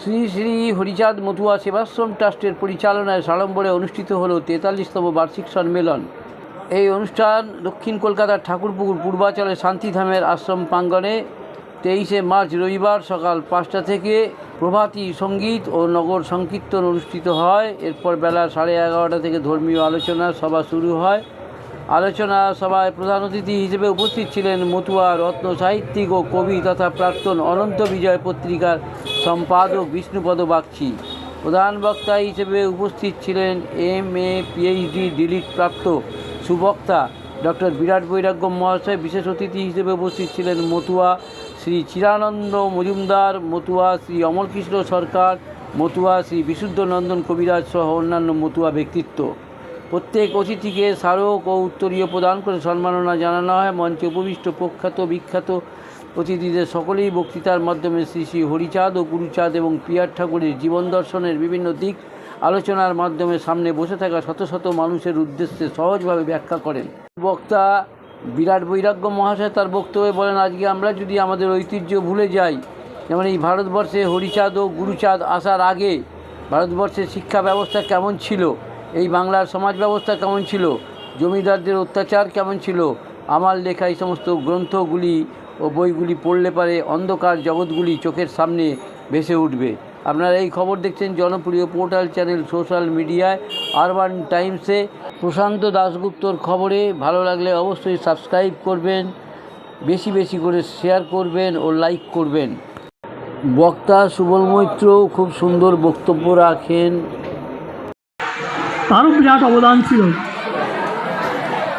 শ্রী শ্রী হরিচাঁদ মতুয়া সেবাশ্রম ট্রাস্টের পরিচালনায় সাড়ম্বরে অনুষ্ঠিত হল 43তম বার্ষিক সম্মেলন। এই অনুষ্ঠান দক্ষিণ কলকাতার ঠাকুরপুকুর পূর্বাচলের শান্তিধামের আশ্রম প্রাঙ্গণে 23শে মার্চ রবিবার সকাল 5টা থেকে প্রভাতী সঙ্গীত ও নগর সংকীর্তন অনুষ্ঠিত হয়। এরপর বেলা 11:30 থেকে ধর্মীয় আলোচনা সভা শুরু হয়। আলোচনা সভায় প্রধান অতিথি হিসেবে উপস্থিত ছিলেন মতুয়া রত্ন সাহিত্যিক ও কবি তথা প্রাক্তন অনন্ত বিজয় পত্রিকার সম্পাদক বিষ্ণুপদ বাগচি। প্রধান বক্তা হিসেবে উপস্থিত ছিলেন MA PhD ডিলিট প্রাপ্ত সুবক্তা ডক্টর বিরাট বৈরাগ্য মহাশয়। বিশেষ অতিথি হিসেবে উপস্থিত ছিলেন মতুয়া শ্রী চিরানন্দ মজুমদার, মতুয়া শ্রী অমলকৃষ্ণ সরকার, মতুয়া শ্রী বিশুদ্ধনন্দন কবিরাজ সহ অন্যান্য মতুয়া ব্যক্তিত্ব। প্রত্যেক অতিথিকে স্মারক ও উত্তরীয় প্রদান করে সম্মাননা জানানো হয়। মঞ্চে উপবিষ্ট প্রখ্যাত বিখ্যাত অতিথিদের সকলেই বক্তৃতার মাধ্যমে শ্রী শ্রী হরিচাঁদ ও গুরুচাঁদ এবং পিয়ার ঠাকুরের জীবন দর্শনের বিভিন্ন দিক আলোচনার মাধ্যমে সামনে বসে থাকা শত শত মানুষের উদ্দেশ্যে সহজভাবে ব্যাখ্যা করেন। বক্তা বিরাট বৈরাগ্য মহাশয় তার বক্তব্যে বলেন, আজকে আমরা যদি আমাদের ঐতিহ্য ভুলে যাই, যেমন এই ভারতবর্ষে হরিচাঁদ ও গুরুচাঁদ আসার আগে ভারতবর্ষের শিক্ষা ব্যবস্থা কেমন ছিল, এই বাংলার সমাজ ব্যবস্থা কেমন ছিল, জমিদারদের অত্যাচার কেমন ছিল, আমার লেখা এই সমস্ত গ্রন্থগুলি ও বইগুলি পড়লে পারে অন্ধকার জগৎগুলি চোখের সামনে ভেসে উঠবে। আপনারা এই খবর দেখছেন জনপ্রিয় পোর্টাল চ্যানেল সোশ্যাল মিডিয়ায় আরবান টাইমসে। প্রশান্ত দাশগুপ্তর খবরে ভালো লাগলে অবশ্যই সাবস্ক্রাইব করবেন, বেশি বেশি করে শেয়ার করবেন ও লাইক করবেন। বক্তা সুবল মৈত্র খুব সুন্দর বক্তব্য রাখেন। তারও বিরাট অবদান ছিল।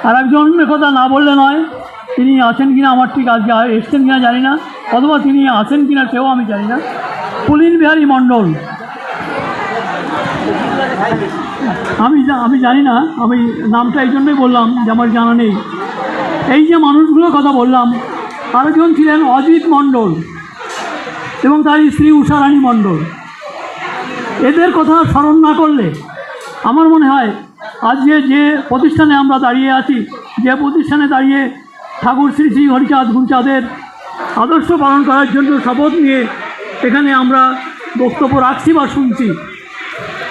আর একজন কথা না বললে নয়, তিনি আছেন কিনা আমার ঠিক আজকে এসছেন কিনা জানি না, অথবা তিনি আছেন কিনা সেও আমি জানি না। পুলিন বিহারী মণ্ডল, আমি জানি না, আমি নামটা এই জন্যই বললাম যে আমার জানা নেই। এই যে মানুষগুলোর কথা বললাম, আরেকজন ছিলেন অজিত মণ্ডল এবং তার স্ত্রী উষারানী মণ্ডল। এদের কথা স্মরণ না করলে আমার মনে হয় আজকে যে প্রতিষ্ঠানে আমরা দাঁড়িয়ে আছি, যে প্রতিষ্ঠানে দাঁড়িয়ে ঠাকুর শ্রী শ্রী হরিচাঁদ গুরুচাঁদের আদর্শ পালন করার জন্য শপথ নিয়ে এখানে আমরা বক্তব্য রাখছি বা শুনছি,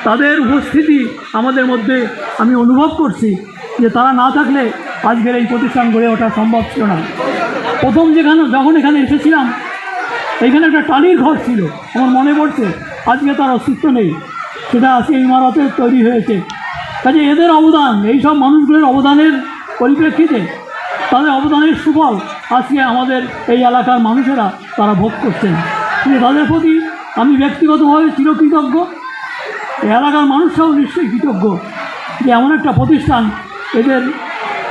তাদের উপস্থিতি আমাদের মধ্যে আমি অনুভব করছি যে তারা না থাকলে আজকের এই প্রতিষ্ঠান গড়ে ওঠা সম্ভব ছিল না। প্রথম যখন এখানে এসেছিলাম, এইখানে একটা টালির ঘর ছিল, আমার মনে পড়ছে, আজকে তার অস্তিত্ব নেই, সেটা আজকে ইমারতে তৈরি হয়েছে। কাজে এদের অবদান, এই সব মানুষগুলোর অবদানের পরিপ্রেক্ষিতে তাদের অবদানের সুফল আজকে আমাদের এই এলাকার মানুষেরা তারা ভোগ করছেন। কিন্তু তাদের প্রতি আমি ব্যক্তিগতভাবে চিরকৃতজ্ঞ, এই এলাকার মানুষরাও নিশ্চয়ই কৃতজ্ঞ যে এমন একটা প্রতিষ্ঠান এদের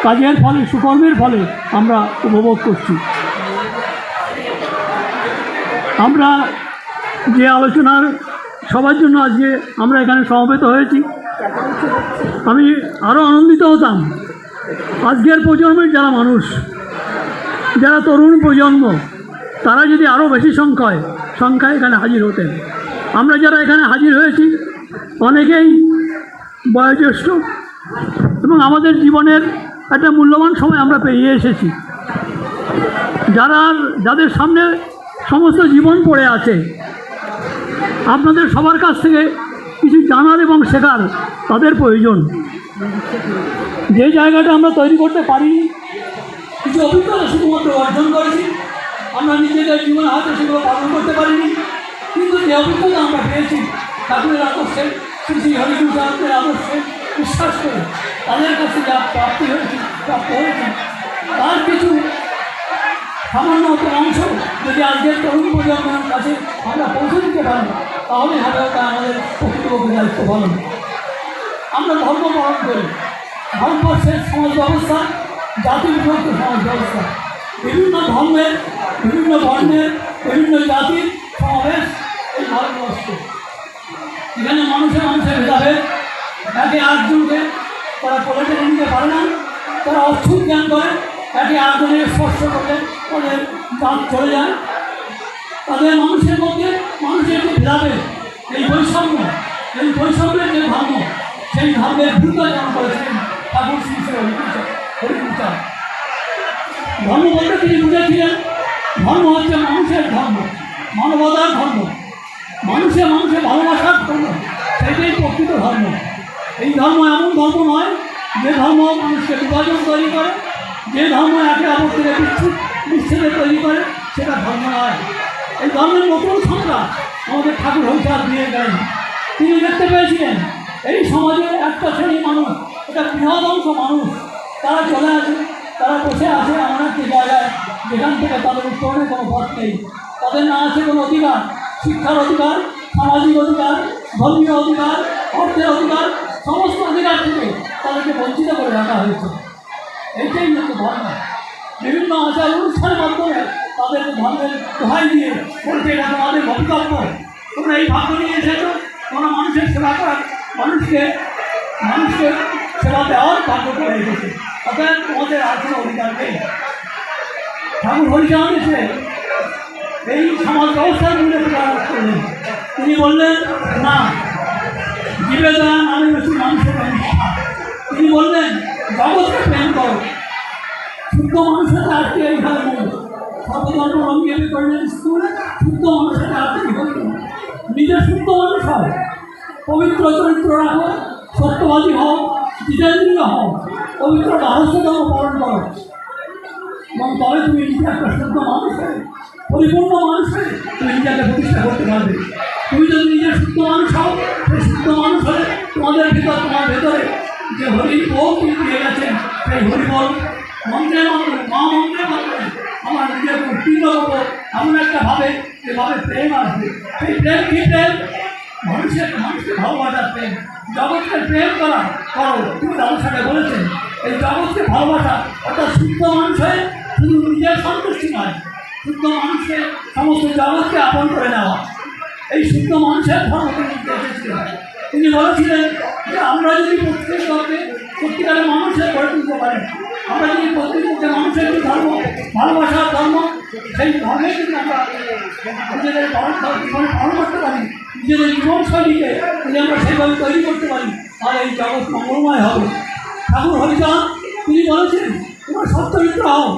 কাজের ফলে, সুকর্মের ফলে আমরা উপভোগ করছি। আমরা যে আলোচনার সবার জন্য আজকে আমরা এখানে সমবেত হয়েছি, আমি আরও আনন্দিত হতাম আজকের প্রজন্মের যারা মানুষ, যারা তরুণ প্রজন্ম, তারা যদি আরও বেশি সংখ্যায় এখানে হাজির হতেন। আমরা যারা এখানে হাজির হয়েছি অনেকেই বয়োজ্যেষ্ঠ এবং আমাদের জীবনের একটা মূল্যবান সময় আমরা পেরিয়ে এসেছি। যাদের সামনে সমস্ত জীবন পড়ে আছে, আপনাদের সবার কাছ থেকে কিছু জানার এবং শেখার তাদের প্রয়োজন। যে জায়গাটা আমরা তৈরি করতে পারিনি, কিছু অভিজ্ঞতা শুধুমাত্র অর্জন করেছি, আমরা নিজেদের জীবনে হয়তো সেগুলো পালন করতে পারিনি, কিন্তু যে অভিজ্ঞতা আমরা পেয়েছি ঠাকুরের আদর্শে, শ্রী শ্রী হরিগুরুচাঁদের আদর্শে বিশ্বাস করে তাদের কাছে যা প্রাপ্ত হয়েছে তার কিছু সামান্য অংশ যদি আজকের তরুণ প্রজন্মের কাছে আমরা পৌঁছে দিতে পারি, তাহলে হবে ওটা আমাদের প্রকৃতপক্ষে দায়িত্ব পালন। আমরা ধর্ম পালন করি, ভারতবর্ষের সমাজ ব্যবস্থা জাতি বিভক্ত সমাজ ব্যবস্থা, বিভিন্ন ধর্মের, বিভিন্ন বর্ণের, বিভিন্ন জাতির সমাবেশ এই ভারতবর্ষ। এখানে মানুষের ভেদাভেদ, একে আরেকজনকে তারা পলেটে নিতে পারে না, তারা অচ্ছুত জ্ঞান করে, একে আরেকজনের স্পর্শ করলে তাদের দাঁত চলে যায়। তাদের মানুষের মধ্যে মানুষের যে ভেদাভেদ, এই বৈষম্যের যে ধর্ম, সেই ধর্মের বিরুদ্ধাচরণ করেছিলেন ঠাকুর শ্রী শ্রী হরিগুরুচাঁদ। ধর্ম বলতে তিনি বুঝেছিলেন ধর্ম হচ্ছে মানুষের ধর্ম, মানবতার ধর্ম। মানুষে মানুষে ভালোবাসার ধর্ম, সেটাই প্রকৃত ধর্ম। এই ধর্ম এমন ধর্ম নয় যে ধর্ম মানুষকে বিভাজন তৈরি করে, যে ধর্ম একে অপর থেকে বিচ্ছেদে তৈরি করে, সেটা ধর্ম নয়। এই ধর্মের নতুন সংখ্যা আমাদের ঠাকুর হরিচাঁদ দিয়ে দেন। তিনি দেখতে পেয়েছিলেন এই সমাজে একটা শ্রেণী মানুষ, এটা বৃহৎ অংশ মানুষ, তারা চলে আসে, তারা বসে আছে এমন একটি জায়গায় যেখান থেকে তাদের উত্তরণের কোনো পথ নেই। তাদের না আছে কোনো অধিকার, শিক্ষার অধিকার, সামাজিক অধিকার, ধর্মীয় অধিকার, অর্থের অধিকার, সমস্ত অধিকার থেকে তাদেরকে বঞ্চিত করে রাখা হয়েছে। এইটাই হচ্ছে ধর্ম। বিভিন্ন আচার অনুষ্ঠানের মাধ্যমে তাদেরকে ধর্মের দোহাই দিয়ে বলতে এটা তোমাদের ভবিতব্য, তোমরা এই ভাগ্য নিয়ে এসেছো, তোমরা মানুষের সেবা করার, মানুষকে সেবা দেওয়ার ভাগ্য করে এসেছে, অতএব তোমাদের আর কোনো অধিকার নেই। ঠাকুর হরিচাঁদ এসে এই সমাজ ব্যবস্থার মূল্যে প্রকাশ করলেন। তিনি বললেন না, জীবে দেওয়া নামে বেশি মানুষের অনিষ্ঠা। তিনি বললেন জগৎকে প্রেম করো। শুদ্ধ মানুষের আজকে এইখানে মূল সর্বধর্ম রঙিয়ে করলেন স্কুলে। শুদ্ধ মানুষের আজকে নিজের শুদ্ধ মানুষ হয়, পবিত্র চরিত্র রাখো, সত্যবাদী হও, জিতেন্দ্রীয় হও, পবিত্র গার্হস্থ্যধর্ম পালন করো, এবং তবে তুমি নিজে একটা শুদ্ধ মানুষ হয়ে, পরিপূর্ণ মানুষ হয়ে তুমি নিজেকে প্রতিষ্ঠা করতে পারবে। তুমি যদি নিজের শুদ্ধ মানুষ হও, সেই শুদ্ধ মানুষ হলে তোমার ভেতরে যে হরি বল তিনি দিয়ে গেছেন, সেই হরিবল মন্ত্রের মাধ্যমে, মা মন্ত্রের মাধ্যমে আমার নিজের উত্তীর্ণ করবো এমন একটা ভাবে যেভাবে প্রেম আসবে। সেই প্রেম কি প্রেম? মানুষকে ভালোবাসার প্রেম, জগৎকে প্রেম করো। তুমি আমার সাথে বলেছেন এই জগৎকে ভালোবাসা, অর্থাৎ শুদ্ধ মানুষ হয়ে শুধু নিজের সন্তুষ্টি নয়, শুদ্ধ মানুষকে সমস্ত জগৎকে আপন করে নেওয়া, এই শুদ্ধ মানুষের ধর্ম তিনি এসেছিলেন। তিনি বলেছিলেন যে আমরা যদি প্রত্যেককে সত্যিকারের মানুষের গড়ে তুলতে পারি, আমরা যদি প্রত্যেককে মানুষের যে ধর্ম, ভালোবাসার ধর্ম, সেই ধর্মে যদি আমরা নিজেদের জীবনে পালন করতে পারি, নিজেদের জীবনশৈলীকে যদি আমরা সেইভাবে তৈরি করতে পারি, তাহলে এই জগৎ মঙ্গলময় হবে। ঠাকুর হরিচাঁদ তিনি বলেছেন তোমার সচ্চরিত্র হও,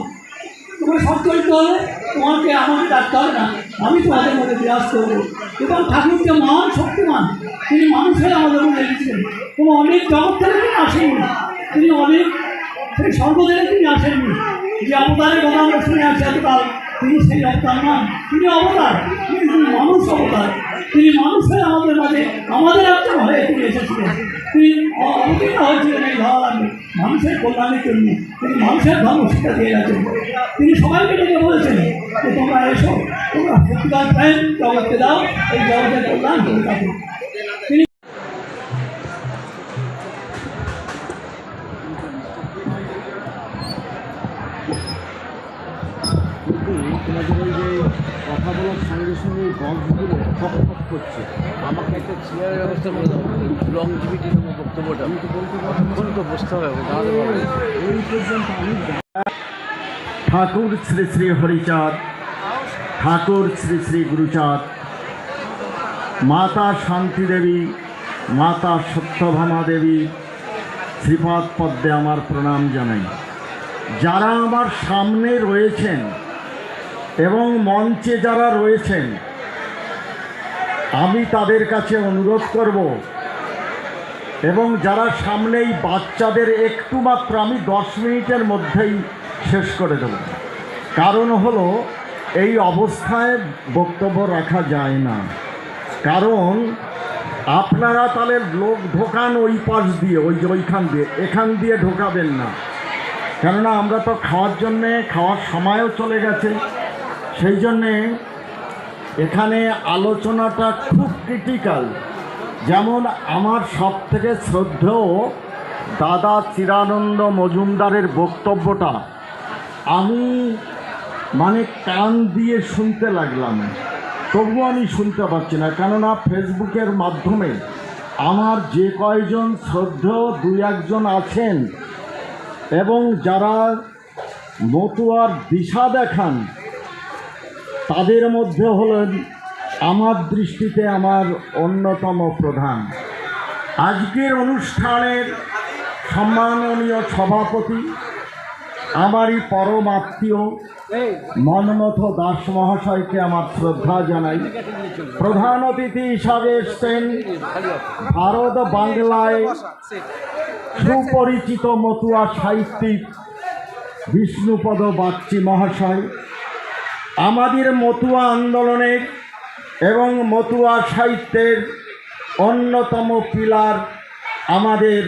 তোমার সচ্চরিত্র হলে তোমাকে আমাকে ডাকতে হবে না, আমি তোমাদের মধ্যে বিরাজ করবো। এবং ঠাকুর যে মহান শক্তিমান, তিনি মানুষের আমাদের মধ্যে এসেছিলেন, কোনো অনেক জগৎ থেকে তিনি আসেননি, তিনি অনেক সেই স্বর্গ থেকে তিনি আসেননি। যে অবতারের কথা আমরা শুনে আসছি এতকাল, তিনি সেই অবতার নন, তিনি অবতার, তিনি মানুষ অবতার। তিনি মানুষের আমাদের মাঝে আমাদের একজন হয়ে তিনি এসেছিলেন। তিনি অবতীর্ণ হয়েছিলেন এই ধরাধামে মানুষের কল্যাণের জন্য। তিনি মানুষের ধর্ম শিক্ষা দিয়ে গেছেন। তিনি সবাইকে ডেকে বলেছেন যে তোমরা এসো, তোমরা সত্যিকার প্রেম জগৎকে দাও, এই জগতের কল্যাণ হয়ে থাকে। তিনি তোমাদের ওই যে কথা বলার সঙ্গে সঙ্গে গল্পগুলো ঠক করছে, আমাকে একটা চেয়ারের ব্যবস্থা করে দাও, লংজিভিটি নেবো বক্তব্যটা। আমি তো বলতে পারি এখন তো বসতে হবে, তাহলে বলো। এই পর্যন্ত আমি ঠাকুর শ্রী শ্রী হরিচাঁদ, ঠাকুর শ্রী শ্রী গুরুচাঁদ, মাতা শান্তি দেবী, মাতা সত্যভামা দেবী শ্রীপাদ পদ্মে আমার প্রণাম জানাই। যারা আমার সামনে রয়েছেন এবং মঞ্চে যারা রয়েছেন, আমি তাদের কাছে অনুরোধ করব, এবং যারা সামনেই বাচ্চাদের একটু মাত্র আমি 10 মিনিটের মধ্যেই শেষ করে দেব। কারণ হলো এই অবস্থায় বক্তব্য রাখা যায় না, কারণ আপনারা তাহলে লোক ঢোকান ওই পাশ দিয়ে, ওই যে ওইখান দিয়ে, এখান দিয়ে ঢোকাবেন না, কেননা আমরা তো খাওয়ার জন্যে, খাওয়ার সময়ও চলে গেছে। সেই জন্যে এখানে আলোচনাটা খুব ক্রিটিক্যাল। যেমন আমার সব থেকে শ্রদ্ধেয় দাদা চিরানন্দ মজুমদারের বক্তব্যটা আমি মানে কান দিয়ে শুনতে লাগলাম, তবুও আমি শুনতে পাচ্ছি না, কেননা ফেসবুকের মাধ্যমে আমার যে কয়জন শ্রদ্ধেয় 2-1 আছেন এবং যারা মতুয়ার দিশা দেখান, তাদের মধ্যে হলেন আমার দৃষ্টিতে আমার অন্যতম প্রধান। আজকের অনুষ্ঠানের সম্মাননীয় সভাপতি আমারই পরম আত্মীয় মনমথ দাস মহাশয়কে আমার শ্রদ্ধা জানাই। প্রধান অতিথি হিসাবে এসছেন ভারত বাংলায় সুপরিচিত মতুয়া সাহিত্যিক বিষ্ণুপদ বাগচি মহাশয়। আমাদের মতুয়া আন্দোলনের এবং মতুয়া সাহিত্যের অন্যতম পিলার আমাদের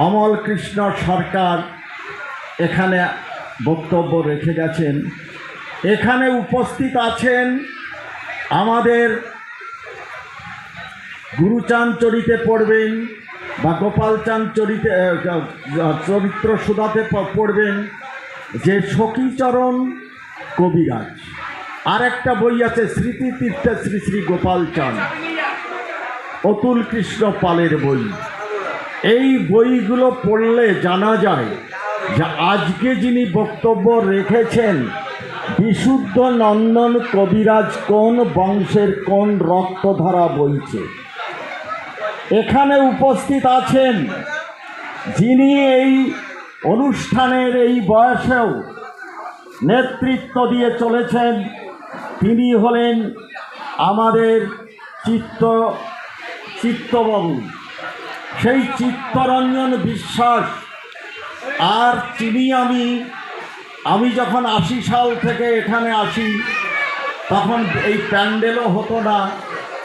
অমল কৃষ্ণ সরকার এখানে বক্তব্য রেখে গেছেন। এখানে উপস্থিত আছেন আমাদের গুরুচাঁদ চরিতে পড়বেন বা গোপালচাঁদ চরিত্র সুধাতে পড়বেন যে সখীচরণ কবিরাজ। আর একটা বই আছে স্মৃতিতীর্থে শ্রী শ্রী গোপালচাঁদ, অতুল কৃষ্ণ পালের বই। এই বইগুলো পড়লে জানা যায় যে আজকে যিনি বক্তব্য রেখেছেন বিশুদ্ধ নন্দন কবিরাজ কোন বংশের কোন রক্তধারা বইছে। এখানে উপস্থিত আছেন যিনি এই অনুষ্ঠানের এই বয়সেও নেতৃত্ব দিয়ে চলেছেন, তিনি হলেন আমাদের চিত্তবাবু, সেই চিত্তরঞ্জন বিশ্বাস। আর তিনি আমি যখন 80 সাল থেকে এখানে আসি তখন এই প্যান্ডেলও হতো না,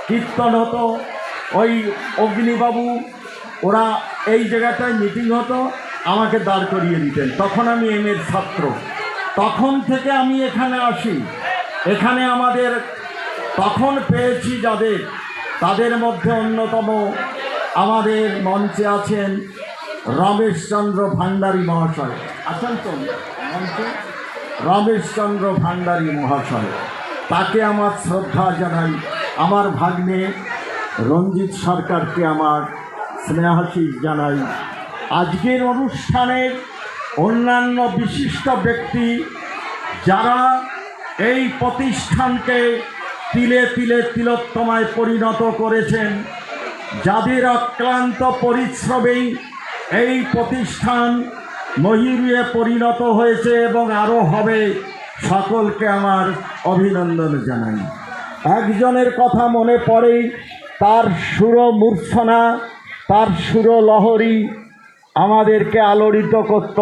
কীর্তন হতো। ওই অগ্নিবাবু ওরা এই জায়গাটায় মিটিং হতো, আমাকে দাঁড় করিয়ে দিতেন। তখন আমি এর ছাত্র, তখন থেকে আমি এখানে আসি। এখানে আমাদের তখন পেয়েছি তাদের মধ্যে অন্যতম আমাদের মঞ্চে আছেন রমেশচন্দ্র ভান্ডারী মহাশয়। আছেন তো মঞ্চে? রমেশচন্দ্র ভান্ডারী মহাশয়, তাকে আমার শ্রদ্ধা জানাই। আমার ভাগ্নে রঞ্জিত সরকারকে আমার স্নেহাশীষ জানাই। আজকের অনুষ্ঠানের অন্যান্য বিশিষ্ট ব্যক্তি যারা এই প্রতিষ্ঠানকে তিলে তিলে তিলোত্তমায় পরিণত করেছেন, যাদের অক্লান্ত পরিশ্রমেই এই প্রতিষ্ঠান মহিরুহে পরিণত হয়েছে এবং আরও হবে, সকলকে আমার অভিনন্দন জানাই। একজনের কথা মনে পড়ে, তার সুর মূর্ছনা, তার সুর লহরী আমাদেরকে আলোড়িত করত।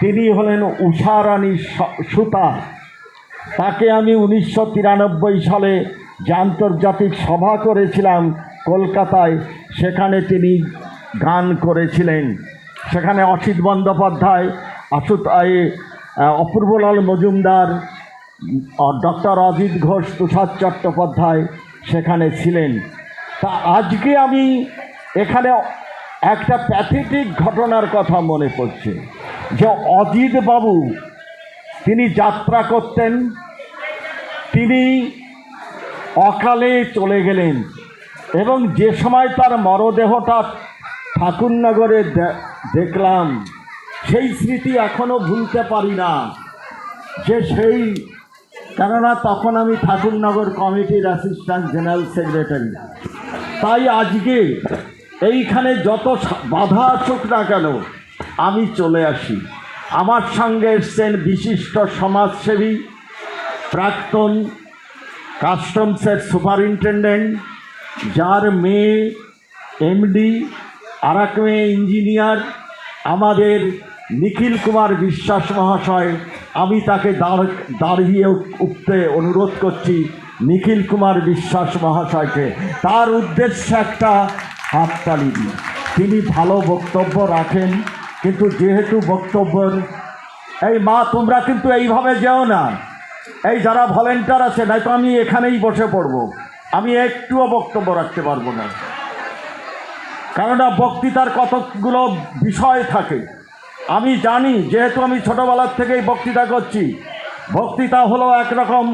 তিনি হলেন উষারানী সুতার। তাকে আমি 1993 সালে যে আন্তর্জাতিক সভা করেছিলাম কলকাতায়, সেখানে তিনি গান করেছিলেন। সেখানে অসিত বন্দ্যোপাধ্যায়, অপূর্বলাল মজুমদার, ডক্টর অজিত ঘোষ, তুষার চট্টোপাধ্যায় সেখানে ছিলেন। তা আজকে আমি এখানে একটা প্যাথেটিক ঘটনার কথা মনে পড়ছে যে অজিত বাবু তিনি যাত্রা করতেন, তিনি অকালে চলে গেলেন এবং যে সময় তার মরদেহটা ঠাকুরনগরে দেখলাম, সেই স্মৃতি এখনও ভুলতে পারি না। কেননা তখন আমি ঠাকুরনগর কমিটির অ্যাসিস্ট্যান্ট জেনারেল সেক্রেটারি। তাই আজকে এইখানে যত বাধা আসুক না কেন আমি চলে আসি। আমার সঙ্গে এসছেন বিশিষ্ট সমাজসেবী, প্রাক্তন কাস্টমসের সুপারিনটেন্ডেন্ট, যার মেয়ে এমডি, আর এক মেয়ে ইঞ্জিনিয়ার, আমাদের নিখিল কুমার বিশ্বাস মহাশয়। আমি তাকে দাঁড়িয়ে উঠতে অনুরোধ করছি নিখিল কুমার বিশ্বাস মহাশয়কে। তার উদ্দেশ্যে একটা হাততালি দিই। তিনি ভালো বক্তব্য রাখেন, কিন্তু যেহেতু বক্তব্যের এই মা তোমরা কিন্তু এইভাবে যেও না, এই যারা ভলেন্টিয়ার আছে, নয়তো আমি এখানেই বসে পড়ব, আমি একটুও বক্তব্য রাখতে পারবো না। কেননা বক্তৃতার কতগুলো বিষয় থাকে আমি জানি, যেহেতু আমি ছোটোবেলার থেকেই বক্তৃতা করছি। বক্তৃতা হলো একরকম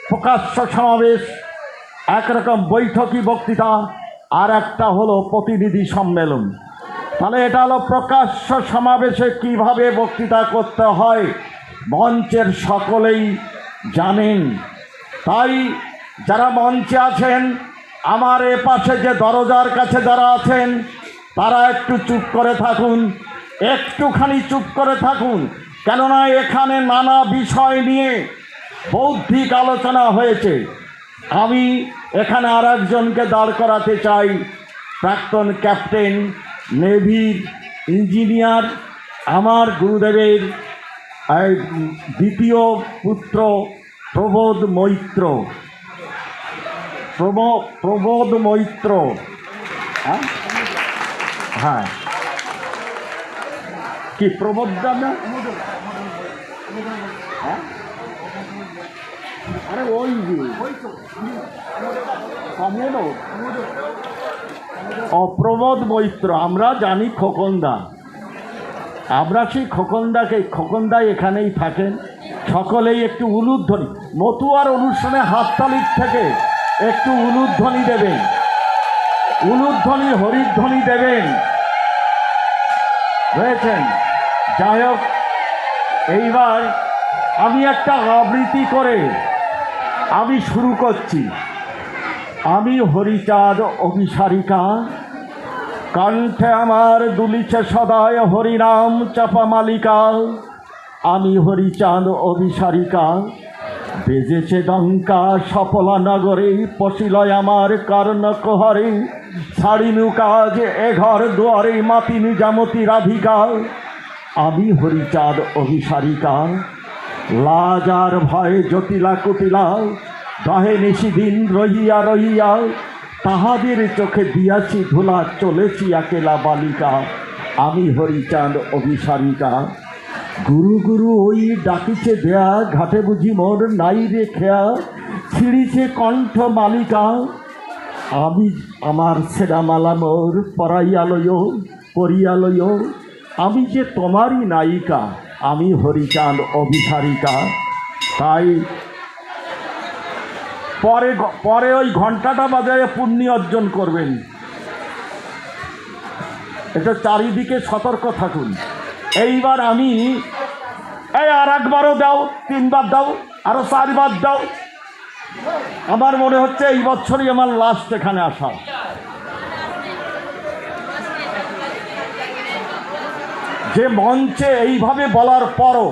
প্রকাশ্য সমাবেশ, একরকম বৈঠকি বক্তৃতা, আর একটা হলো প্রতিনিধি সম্মেলন। তাহলে এটা হলো প্রকাশ্য সমাবেশে কিভাবে বক্তৃতা করতে হয় মঞ্চের সকলেই জানেন। তাই যারা মঞ্চে আছেন, আমার এ পাশে যে দরজার কাছে যারা আছেন, তারা একটু চুপ করে থাকুন, একটুখানি চুপ করে থাকুন। কেননা এখানে নানা বিষয় নিয়ে বৌদ্ধিক আলোচনা হয়েছে। আমি এখানে আর একজনকে দাঁড় করাতে চাই, প্রাক্তন ক্যাপ্টেন, নেভির ইঞ্জিনিয়ার, আমার গুরুদেবের দ্বিতীয় পুত্র প্রবোধ মৈত্র। প্রবোধ মৈত্র, হ্যাঁ কি প্রবোধ না, আরে ওই যে প্রবোধ মৈত্র, আমরা জানি খোকনদা, আমরা সেই খোকনদা এখানেই থাকেন। সকলেই একটু উলুধ্বনি, মতুয়ার অনুষ্ঠানে হাততালির থেকে একটু উলুধ্বনি দেবেন, উলুধ্বনি হরিধ্বনি দেবেন, রয়েছেন। যাই হোক, এইবার আমি একটা আবৃত্তি করে আমি শুরু করছি। আমি হরিচাঁদ অভিসারিকা, কণ্ঠে আমার দুলিছে সদায় হরিনাম চাপা মালিকা। আমি হরিচাঁদ অভিসারিকা, বেজেছে ডঙ্কা সফলা নগরে, পশিলয় আমার কর্ণকোহরে। ছাড়িনু কাজ এ ঘর দুয়ারে, মাতি নিজামতি রাধিকা। আমি হরিচাঁদ অভিসারিকা, লাজ আর ভয় জটিলা কুটিলা, দহে নিশিদিন রহিয়া রহিয়া। তাহাদের চোখে দিয়াছি ধুলা, চলেছি একেলা বালিকা। আমি হরিচাঁদ অভিসারিকা, গুরু গুরু ওই ডাকিছে দেয়া, ঘাটে বুঝি মোর নাই রে খেয়া। ছিঁড়িছে কণ্ঠ মালিকা, আমি আমার সেরামালা মোর পরাইয়ালয় পরিয়ালয়। আমি যে তোমারই নায়িকা, আমি হরিচাঁদ অভিসারিকা। তাই পরে ওই ঘন্টাটা বাজায় পুণ্য অর্জন করবেন। এটা চারিদিকে সতর্ক থাকুন। এইবার আমি আর একবারও দাও, তিনবার দাও, আরো চারবার দাও। আমার মনে হচ্ছে এই বছরই আমার লাস্ট এখানে আসা। যে মঞ্চে এইভাবে বলার পরও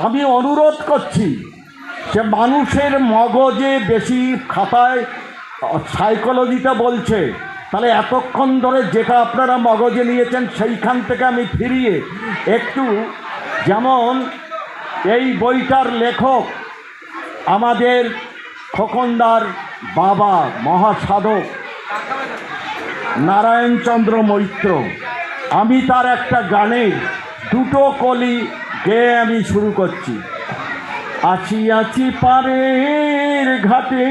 আমি অনুরোধ করছি, সে মানুষের মগজে বেশি খাতায় সাইকোলজিতে বলছে, তাহলে এতক্ষণ ধরে যেটা আপনারা মগজে নিয়েছেন সেইখান থেকে আমি ফিরিয়ে একটু, যেমন এই বইটার লেখক আমাদের খোকনদার বাবা মহাসাধক নারায়ণচন্দ্র মৈত্র। আমি তার একটা গানের দুটো কলি গেয়ে আমি শুরু করছি। আসিয়াছি পারের ঘাটে,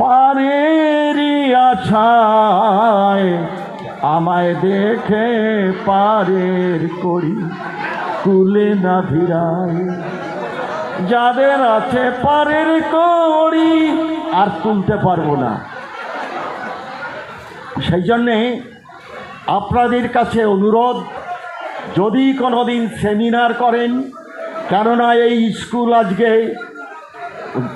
পারেরই আশায়, আমায় দেখে পারের করি কুলে না ভিড়ায়। যাদের আছে পারের করি আর তুলতে পারবো না। সেই জন্যে আপনাদের কাছে অনুরোধ, যদি কোনো দিন সেমিনার করেন, কেননা এই স্কুল আজকে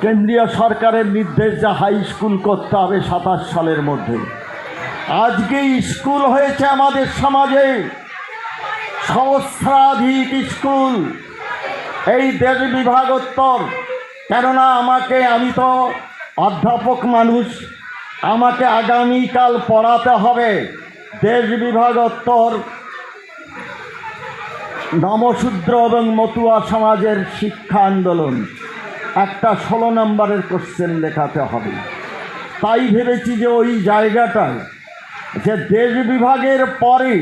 কেন্দ্রীয় সরকারের নির্দেশ যে হাই স্কুল করতে হবে 27 সালের মধ্যে। আজকে স্কুল হয়েছে আমাদের সমাজে সহস্রাধিক স্কুল, এই দেশ বিভাগোত্তর। কেননা আমি তো অধ্যাপক মানুষ, আমাকে আগামীকাল পড়াতে হবে দেশ বিভাগোত্তর নমশূদ্র এবং মতুয়া সমাজের শিক্ষা আন্দোলন। একটা 16 নম্বরের কোশ্চেন লেখাতে হবে। তাই ভেবেছি যে ওই জায়গাটায় যে দেশ বিভাগের পরে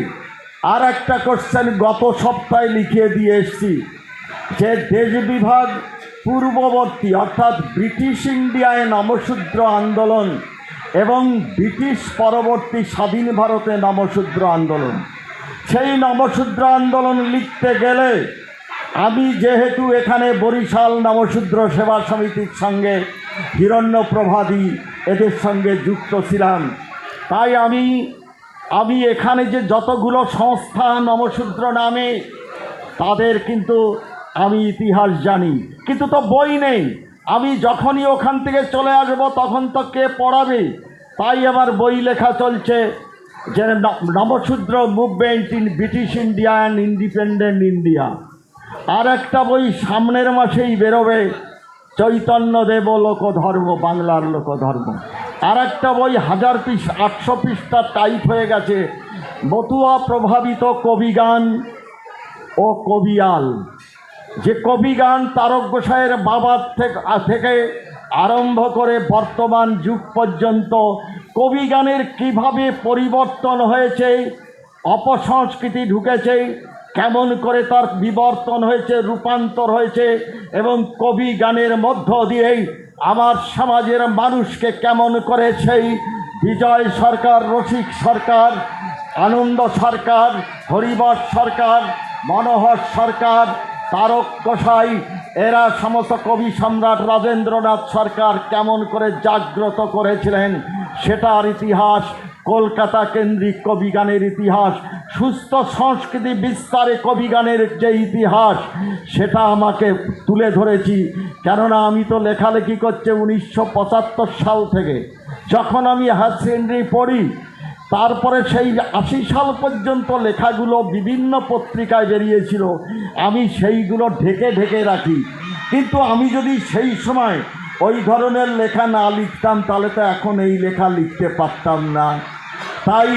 আর একটা কোশ্চেন গত সপ্তাহে লিখিয়ে দিয়ে এসছি, যে দেশ বিভাগ পূর্ববর্তী অর্থাৎ ব্রিটিশ ইন্ডিয়ায় নমশূদ্র আন্দোলন এবং ব্রিটিশ পরবর্তী স্বাধীন ভারতে নমশূদ্র আন্দোলন, সেই নমশূদ্র আন্দোলন লিখতে গেলে আমি যেহেতু এখানে বরিশাল নমশূদ্র সেবা সমিতির সঙ্গে হিরণ্যপ্রভাদি এদের সঙ্গে যুক্ত ছিলাম, তাই আমি এখানে যে যতগুলো সংস্থা নমশূদ্র নামে তাদের কিন্তু আমি ইতিহাস জানি, কিন্তু তো বই নেই। আমি যখনই ওখান থেকে চলে আসবো তখন তো কে পড়াবে? তাই আমার বই লেখা চলছে। যে Nabasudra movement in British India and independent India. আর একটা বই সামনের মাসেই বেরোবে, চৈতন্যদেব লোকধর্ম, বাংলার লোকধর্ম। আর একটা বই 1000 পিস 800 পৃষ্ঠা টাইপ হয়ে গেছে, মতুয়া প্রভাবিত কবিগান ও কবিয়াল। যে কবিগান তারক গোসাইয়ের বাবার থেকে আরম্ভ করে বর্তমান যুগ পর্যন্ত কবিগানের কিভাবে পরিবর্তন হয়েছে, অপসংস্কৃতি ঢুকেছে, কেমন করে তার বিবর্তন হয়েছে, রূপান্তর হয়েছে, এবং কবি গানের মধ্য দিয়েই আমার সমাজের মানুষকে কেমন করে সেই বিজয় সরকার, রসিক সরকার, আনন্দ সরকার, হরিবর সরকার, মনোহর সরকার, তারক গোসাই, এরা সমস্ত কবি সম্রাট রাজেন্দ্রনাথ সরকার কেমন করে জাগ্রত করেছিলেন সেটার ইতিহাস, কলকাতা কেন্দ্রিক কবিগানের ইতিহাস, সুস্থ সংস্কৃতি বিস্তারে কবিগানের যে ইতিহাস সেটা আমাকে তুলে ধরেছি। কেননা আমি তো লেখালেখি করছি 1975 সাল থেকে, যখন আমি হায়ার সেকেন্ডারি পড়ি। তারপরে সেই 80 সাল পর্যন্ত লেখাগুলো বিভিন্ন পত্রিকায় বেরিয়েছিল, আমি সেইগুলো ঢেকে ঢেকে রাখি। কিন্তু আমি যদি সেই সময় ওই ধরনের লেখা না লিখতাম তাহলে তো এখন এই লেখা লিখতে পারতাম না। তাই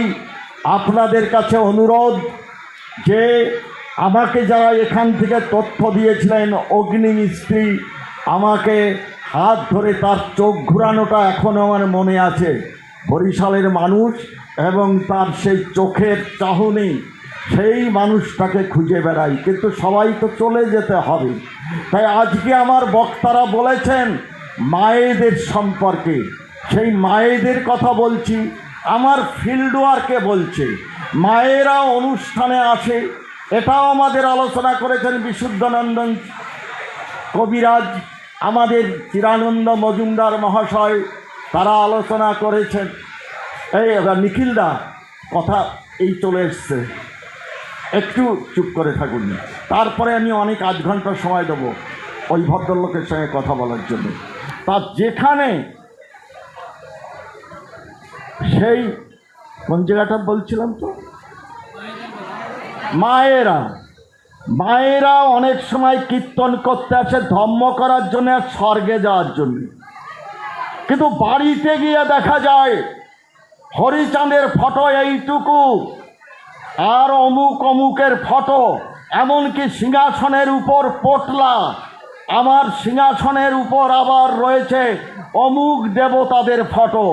আপনাদের কাছে অনুরোধ যে আমাকে যারা এখান থেকে তথ্য দিয়েছিলেন, অগ্নি মিস্ত্রি, আমাকে হাত ধরে তার চোখ ঘুরানোটা এখনও আমার মনে আছে। বরিশালের মানুষ এবং তার সেই চোখের চাহনি, সেই মানুষটাকে খুঁজে বেড়াই, কিন্তু সবাই তো চলে যেতে হবে। তাই আজকে আমার বক্তারা বলেছেন মায়েদের সম্পর্কে, সেই মায়েদের কথা বলছি। আমার ফিল্ড ওয়ার্কে বলছে মায়েরা অনুষ্ঠানে আসে, এটাও আমাদের আলোচনা করেছেন বিশুদ্ধানন্দন কবিরাজ, আমাদের চিরানন্দ মজুমদার মহাশয়, তারা আলোচনা করেছেন। এই নিখিলদা কথা এই চলে এসছে, একটু চুপ করে থাকুন, তারপরে আমি অনেক 8 ঘন্টা সময় দেবো ওই ভদ্রলোকের সঙ্গে কথা বলার জন্য। তা যেখানে সেই কোন জায়গাটা বলছিলাম তো, মায়েরা অনেক সময় কীর্তন করতে আসে ধর্ম করার জন্য আর স্বর্গে যাওয়ার জন্য, কিন্তু বাড়িতে গিয়ে দেখা যায় হরিচাঁদের ফটো এইটুকু, আর অমুক অমুকের ফটো, এমনকি সিংহাসনের উপর পোটলা, আমার সিংহাসনের উপর আবার রয়েছে অমুক দেবতাদের ফটো।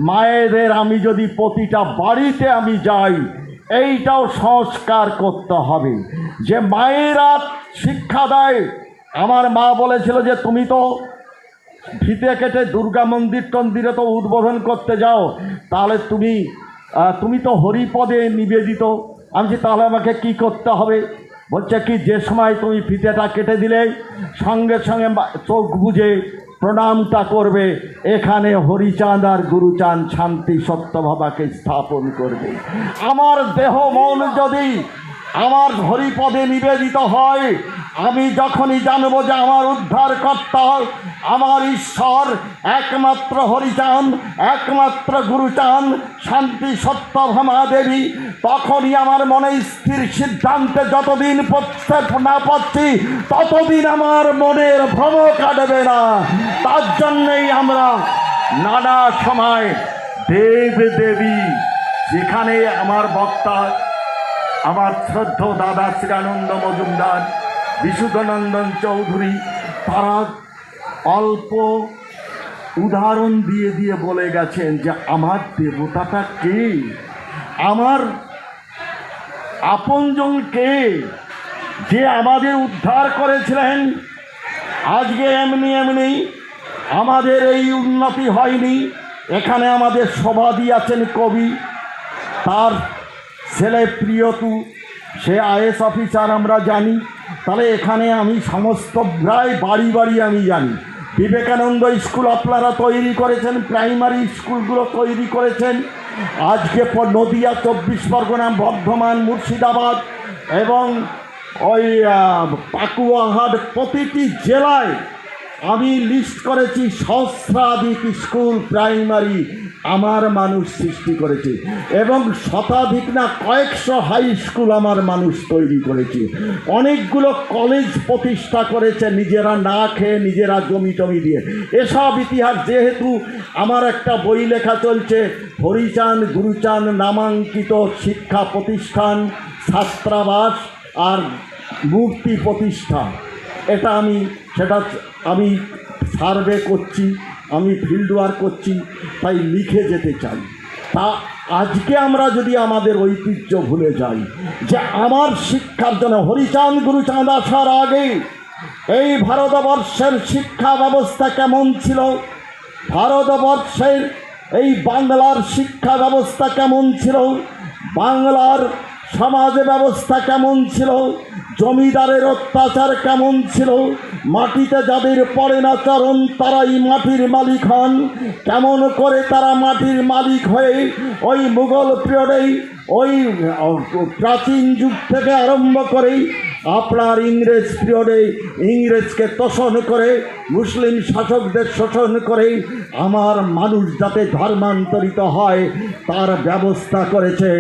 মায়েদের আমি যদি প্রতিটা বাড়িতে আমি যাই, এইটাও সংস্কার করতে হবে যে মায়েরা শিক্ষা দেয়। আমার মা বলেছিল যে তুমি তো ফিতে কেটে দুর্গা মন্দিরে তো উদ্বোধন করতে যাও, তাহলে তুমি তো হরিপদে নিবেদিত। আমি বলছি তাহলে আমাকে কি করতে হবে? বলছে কি, যে সময় তুমি ফিতেটা কেটে দিলে সঙ্গে সঙ্গে চোখ বুজে প্রণামটা করবে, এখানে হরিচাঁদ আর গুরুচাঁদ শান্তি সত্যভাবাকে স্থাপন করবে। আমার দেহ মন যদি আমার হরিপদে নিবেদিত হয়, আমি যখনই জানবো যে আমার উদ্ধারকর্তা, আমার ঈশ্বর একমাত্র হরিচাঁদ, একমাত্র গুরুচাঁদ, শান্তি সত্যভামা দেবী, তখনই আমার মনে স্থির সিদ্ধান্তে যতদিন প্রস্তাব না পাচ্ছি ততদিন আমার মনের ভ্রম কাটবে না। তার জন্যেই আমরা নানা সময় দেব দেবী, যেখানে আমার বক্তা আমার শ্রদ্ধ দাদা চিরানন্দ মজুমদার, বিশুদ্ধানন্দন চৌধুরী, তারা অল্প উদাহরণ দিয়ে দিয়ে বলে গেছেন যে আমার দেবতাটা কে, আমার আপনজন কে, যে আমাদের উদ্ধার করেছিলেন। আজকে এমনি এমনি আমাদের এই উন্নতি হয়নি। এখানে আমাদের সভাদি আছেন কবি, তার ছেলে প্রিয়তু, সে আইএস অফিসার আমরা জানি। তাহলে এখানে আমি সমস্ত প্রায় বাড়ি বাড়ি আমি জানি। বিবেকানন্দ স্কুল আপনারা তৈরি করেছেন, প্রাইমারি স্কুলগুলো তৈরি করেছেন। আজকে নদিয়া, 24 পরগনা, বর্ধমান, মুর্শিদাবাদ এবং ওই পাকুয়াহাট, প্রতিটি জেলায় আমি লিস্ট করেছি সহস্রাধিক স্কুল প্রাইমারি আমার মানুষ সৃষ্টি করেছে এবং শতাধিক না কয়েকশো হাই স্কুল আমার মানুষ তৈরি করেছে, অনেকগুলো কলেজ প্রতিষ্ঠা করেছে নিজেরা না খেয়ে, নিজেরা জমি টমি দিয়ে। এসব ইতিহাস যেহেতু আমার একটা বই লেখা চলছে, হরিচাঁদ গুরুচাঁদ নামাঙ্কিত শিক্ষা প্রতিষ্ঠান, ছাত্রাবাস আর মূর্তি প্রতিষ্ঠা, এটা আমি সার্ভে করছি, আমি ফিল্ড ওয়ার্ক করছি, তাই লিখে যেতে চাই। তা আজকে আমরা যদি আমাদের ঐতিহ্য ভুলে যাই, যে আমার শিক্ষার জন্য হরিচাঁদ গুরুচাঁদ আসার আগে এই ভারতবর্ষের শিক্ষা ব্যবস্থা কেমন ছিল, ভারতবর্ষের এই বাংলার শিক্ষা ব্যবস্থা কেমন ছিল, বাংলার সমাজ ব্যবস্থা কেমন ছিল, জমিদারের অত্যাচার কেমন ছিল, মাটিতে যাদের পড়ে না চরণ তারাই মাটির মালিক হন, কেমন করে তারা মাটির মালিক হয়ে ওই মুঘল পিরিয়ডেই, ওই প্রাচীন যুগ থেকে আরম্ভ করেই আপনার ইংরেজ পিরিয়ডে ইংরেজকে তোষণ করে, মুসলিম শাসকদের শোষণ করে আমার মানুষ যাতে ধর্মান্তরিত হয় তার ব্যবস্থা করেছে।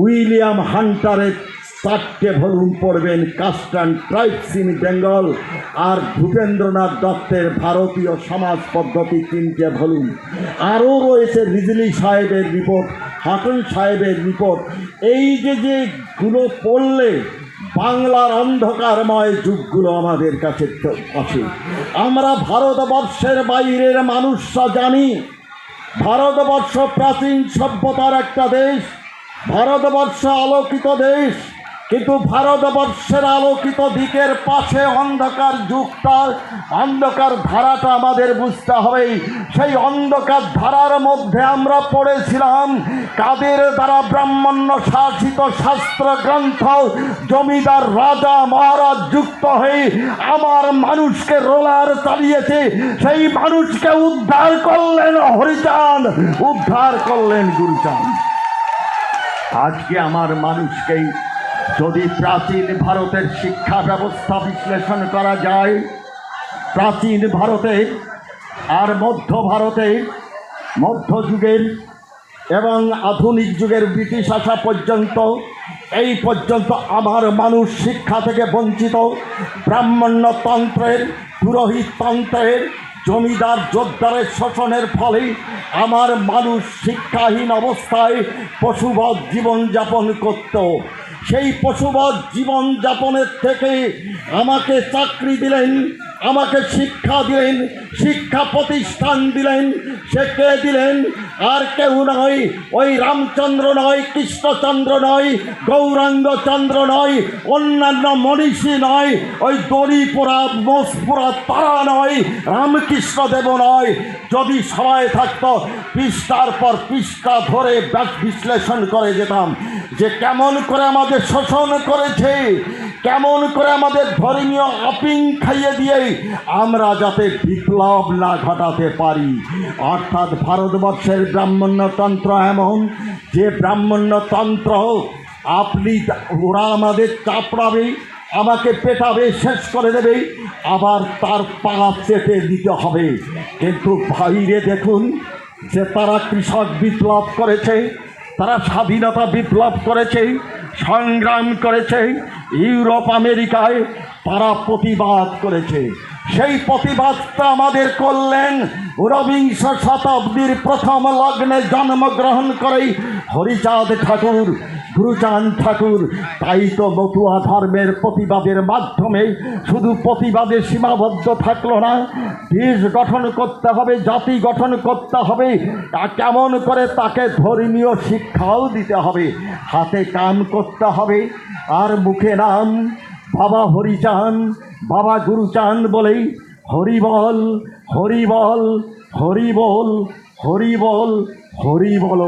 উইলিয়াম হান্টারের 4টে ভলিউম পড়বেন, caste and tribes in Bengal, আর ভূপেন্দ্রনাথ দত্তের ভারতীয় সমাজ পদ্ধতি 3টে ভলিউম, আরও রয়েছে রিজলি সাহেবের রিপোর্ট, হাটন সাহেবের রিপোর্ট। এই যেগুলো পড়লে বাংলার অন্ধকারময় যুগগুলো আমাদের কাছে আসে। আমরা ভারতবর্ষের বাইরের মানুষরা জানি ভারতবর্ষ প্রাচীন সভ্যতার একটা দেশ, ভারতবর্ষ আলোকিত দেশ, কিন্তু ভারতবর্ষের আলোকিত দিকের পাশে অন্ধকার যুগটা, অন্ধকার ধারাটা আমাদের বুঝতে হবে। সেই অন্ধকার ধারার মধ্যে আমরা পড়েছিলাম কাদের দ্বারা ব্রাহ্মণ্য শাসিত শাস্ত্র গ্রন্থ, জমিদার রাজা মহারাজ যুক্ত হয়ে আমার মানুষকে রোলার চালিয়েছে। সেই মানুষকে উদ্ধার করলেন হরিচাঁদ, উদ্ধার করলেন গুরুচাঁদ। আজকে আমার মানুষকেই যদি প্রাচীন ভারতের শিক্ষা ব্যবস্থা বিশ্লেষণ করা যায়, প্রাচীন ভারতে আর মধ্য ভারতে, মধ্যযুগের এবং আধুনিক যুগের ব্রিটিশ আসা পর্যন্ত, এই পর্যন্ত আমার মানুষ শিক্ষা থেকে বঞ্চিত। ব্রাহ্মণ্যতন্ত্রের, পুরোহিততন্ত্রের, জমিদার জোরদারের শোষণের ফলে আমার মানুষ শিক্ষাহীন অবস্থায় পশুবৎ জীবনযাপন করত। সেই পশুবৎ জীবনযাপনের থেকে আমাকে চাকরি দিলেন, আমাকে শিক্ষা দিলেন, শিক্ষা প্রতিষ্ঠান দিলেন। সে কে দিলেন? আর কেউ নয়, ওই রামচন্দ্র নয়, কৃষ্ণচন্দ্র নয়, গৌরাঙ্গচন্দ্র নয়, অন্যান্য মনীষী নয়, ওই দড়িপোড়া মোষপোড়া তারা নয়, রামকৃষ্ণদেব নয়। যদি সময় থাকতো পৃষ্ঠার পর পৃষ্ঠা ধরে বিশ্লেষণ করে যেতাম যে কেমন করে আমাদের শোষণ করেছে, কেমন করে আমাদের ধর্মীয় আপিং খাইয়ে দিয়ে আমরা যাতে বিপ্লব না ঘটাতে পারি। অর্থাৎ ভারতবর্ষের ব্রাহ্মণ্যতন্ত্র এমন যে ব্রাহ্মণ্যতন্ত্র ওরা আমাদের চাপড়াবে, আমাকে পেটাবে, শেষ করে দেবে, আবার তার পা চেটে দিতে হবে। কিন্তু বাইরে দেখুন যে তারা কৃষক বিপ্লব করেছে, তারা স্বাধীনতা বিপ্লব করেছে, সংগ্রাম করেছে, ইউরোপ আমেরিকায় তারা প্রতিবাদ করেছে। সেই প্রতিবাদটা আমাদের করলেন ঊনবিংশ শতাব্দীর প্রথম লগ্নে জন্মগ্রহণ করেই হরিচাঁদ ঠাকুর, গুরুচাঁদ ঠাকুর। তাই তো মতুয়া ধর্মের প্রতিবাদের মাধ্যমে শুধু প্রতিবাদে সীমাবদ্ধ থাকলো না, দেশ গঠন করতে হবে, জাতি গঠন করতে হবে, কেমন করে তাকে ধর্মীয় শিক্ষাও দিতে হবে, হাতে কাম করতে হবে, আর মুখে নাম বাবা হরিচাঁদ, বাবা গুরুচাঁদ বলেই হরিবল হরিবল হরিবল হরিবল হরিবল।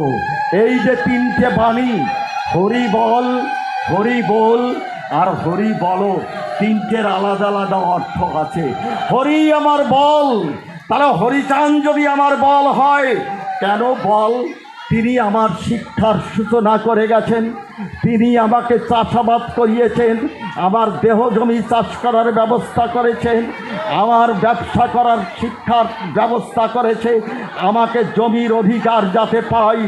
এই যে 3টে বাণী, হরিবল, হরিবল আর হরিবল, 3টের আলাদা আলাদা অর্থ আছে। হরি আমার বল, তাহলে হরিচাঁদ যদি আমার বল হয়, কেন বল? তিনি আমার শিক্ষার সূচনা করে গেছেন, তিনি আমাকে চাষাবাদ করিয়েছেন, আমার দেহ জমি চাষ করার ব্যবস্থা করেছেন, আমার ব্যবসা করার শিক্ষার ব্যবস্থা করেছে, আমাকে জমির অধিকার যাতে পাই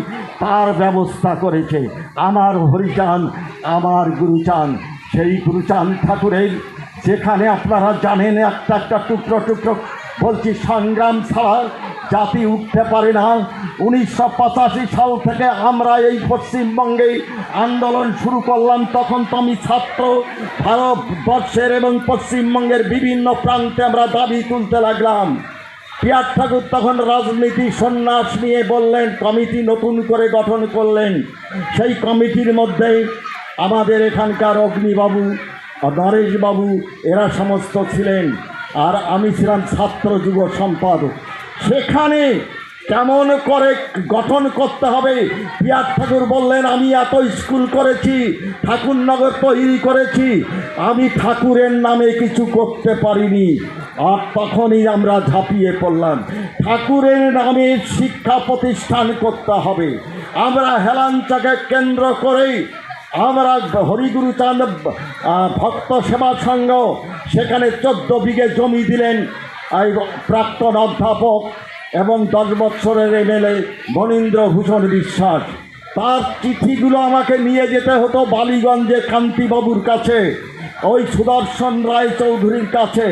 তার ব্যবস্থা করেছে আমার হরিচাঁদ, আমার গুরুচাঁদ। সেই গুরুচাঁদ ঠাকুরের যেখানে আপনারা জানেন একটা একটা টুকরো টুকরো বলছি সংগ্রাম ছাড়া জাতি উঠতে পারে না। 1985 সাল থেকে আমরা এই পশ্চিমবঙ্গে আন্দোলন শুরু করলাম। তখন তো আমি ছাত্র, ভারতবর্ষের এবং পশ্চিমবঙ্গের বিভিন্ন প্রান্তে আমরা দাবি তুলতে লাগলাম। পিয়ার ঠাকুর তখন রাজনীতি সন্ন্যাস নিয়ে বললেন, কমিটি নতুন করে গঠন করলেন। সেই কমিটির মধ্যে আমাদের এখানকার অগ্নিবাবু, নরেশবাবু এরা সমস্ত ছিলেন, আর আমি ছিলাম ছাত্র যুব সম্পাদক। সেখানে কেমন করে গঠন করতে হবে পিয়ার ঠাকুর বললেন, আমি এত স্কুল করেছি, ঠাকুরনগর তৈরি করেছি, আমি ঠাকুরের নামে কিছু করতে পারিনি। আর তখনই আমরা ঝাঁপিয়ে পড়লাম, ঠাকুরের নামে শিক্ষা প্রতিষ্ঠান করতে হবে। আমরা হেলাঞ্চাকে কেন্দ্র করেই আমরা হরিগুরুচাঁদ ভক্ত সেবা সংঘ সেখানে 14 বিঘে জমি দিলেন এই প্রাক্তন অধ্যাপক এবং 10 বৎসরের এমএলএ মনীন্দ্রভূষণ বিশ্বাস। তার চিঠিগুলো আমাকে নিয়ে যেতে হতো বালিগঞ্জে কান্তিবাবুর কাছে, ওই সুদর্শন রায় চৌধুরীর কাছে,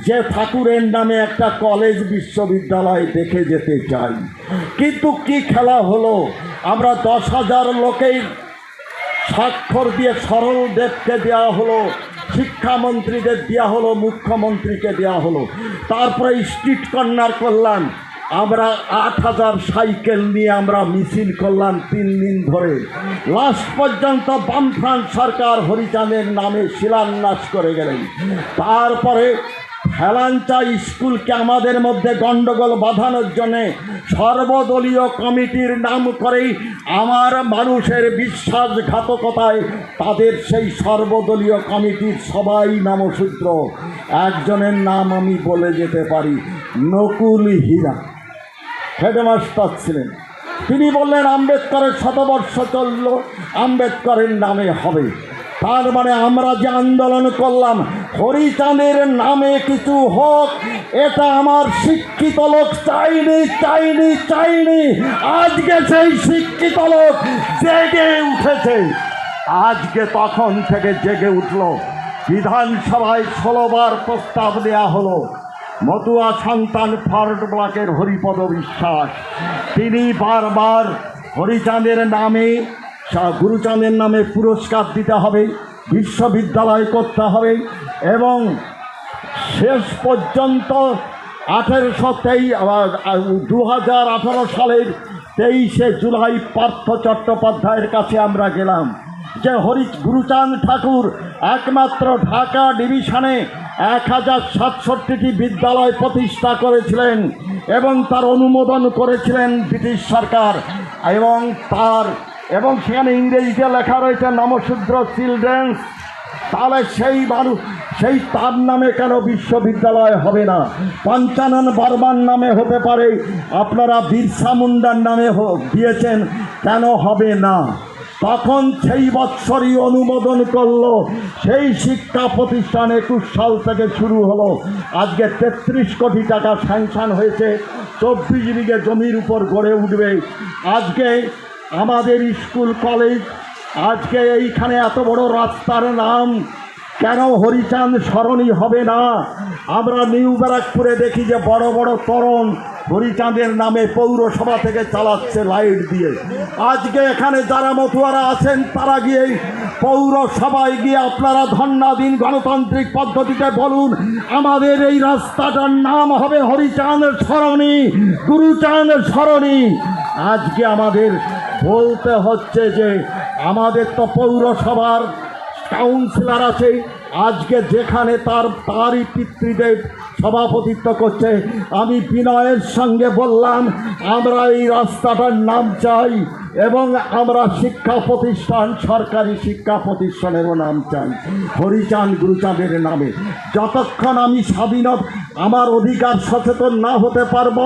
যে ঠাকুরের নামে একটা কলেজ বিশ্ববিদ্যালয় দেখে যেতে চাই। কিন্তু কি খেলা হলো, আমরা 10,000 লোকের স্বাক্ষর দিয়ে সরল দেবকে দেওয়া হলো, শিক্ষামন্ত্রীদের দেওয়া হলো, মুখ্যমন্ত্রীকে দেওয়া হলো। তারপরে স্ট্রিট কর্নার করলাম, আমরা 8,000 সাইকেল নিয়ে আমরা মিছিল করলাম 3 দিন ধরে। লাস্ট পর্যন্ত বামফ্রন্ট সরকার হরিচাঁদের নামে শিলান্যাস করে গেলেন। তারপরে হেলাঞ্চা স্কুলকে আমাদের মধ্যে গণ্ডগোল বাঁধানোর জন্যে সর্বদলীয় কমিটির নাম করেই আমার মানুষের বিশ্বাসঘাতকতায় তাদের সেই সর্বদলীয় কমিটির সবাই নামশূদ্র। একজনের নাম আমি বলে যেতে পারি, নকুল হীরা হেডমাস্টার ছিলেন। তিনি বললেন আম্বেদকরের শতবর্ষ চলল, আম্বেদকরের নামে হবে। তার মানে আমরা যে আন্দোলন করলাম হরিচাঁদের নামে কিছু হোক, এটা আমার শিক্ষিত লোক চাইনি চাইনি চাইনি। আজকে সেই শিক্ষিত লোক জেগে উঠেছে, আজকে তখন থেকে জেগে উঠল। বিধানসভায় 16 বার প্রস্তাব দেওয়া হলো। মতুয়া সন্তান ফরওয়ার্ড ব্লকের হরিপদ বিশ্বাস, তিনি বারবার হরিচাঁদের নামে, গুরুচাঁদের নামে পুরস্কার দিতে হবে, বিশ্ববিদ্যালয় করতে হবে। এবং শেষ পর্যন্ত 2018 সালের 23শে জুলাই পার্থ চট্টোপাধ্যায়ের কাছে আমরা গেলাম যে গুরুচাঁদ ঠাকুর একমাত্র ঢাকা ডিভিশনে 1067টি বিদ্যালয় প্রতিষ্ঠা করেছিলেন এবং তার অনুমোদন করেছিলেন ব্রিটিশ সরকার। এবং সেখানে ইংরেজিতে লেখা রয়েছে নামশূদ্র চিলড্রেন্স। তাহলে সেই তার নামে কেন বিশ্ববিদ্যালয় হবে না? পঞ্চানন বর্মার নামে হতে পারে, আপনারা বিরসা মুন্ডার নামে দিয়েছেন, কেন হবে না? তখন সেই বৎসরই অনুমোদন করলো। সেই শিক্ষা প্রতিষ্ঠান 21 সাল থেকে শুরু হলো। আজকে 33 কোটি টাকা স্যাংশন হয়েছে, 24 বিঘে জমির উপর গড়ে উঠবে। আজকে আমাদের স্কুল কলেজ, আজকে এইখানে এত বড় রাস্তার নাম কেন হরিচাঁদ সরণি হবে না? আমরা নিউ ব্যারাকপুরে দেখি যে বড় বড় তরুণ হরিচাঁদের নামে পৌরসভা থেকে চালাচ্ছে লাইট দিয়ে। আজকে এখানে যারা মতুয়ারা আছেন তারা গিয়ে পৌরসভায় গিয়ে আপনারা ধর্ণা দিন, গণতান্ত্রিক পদ্ধতিতে বলুন আমাদের এই রাস্তাটার নাম হবে হরিচাঁদ সরণি, গুরুচাঁদ সরণি। আজকে আমাদের বলতে হচ্ছে যে আমাদের তো পৌরসভার কাউন্সিলর আছে, আজকে যেখানে তারই পিতৃদেব সভাপতিত্ব করছে। আমি বিনয়ের সঙ্গে বললাম আমরা এই রাস্তাটার নাম চাই এবং আমরা শিক্ষা প্রতিষ্ঠান, সরকারি শিক্ষা প্রতিষ্ঠানেরও নাম চাই হরিচাঁদ গুরুচাঁদের নামে। যতক্ষণ আমি স্বাধীনতা, আমার অধিকার সচেতন না হতে পারবো,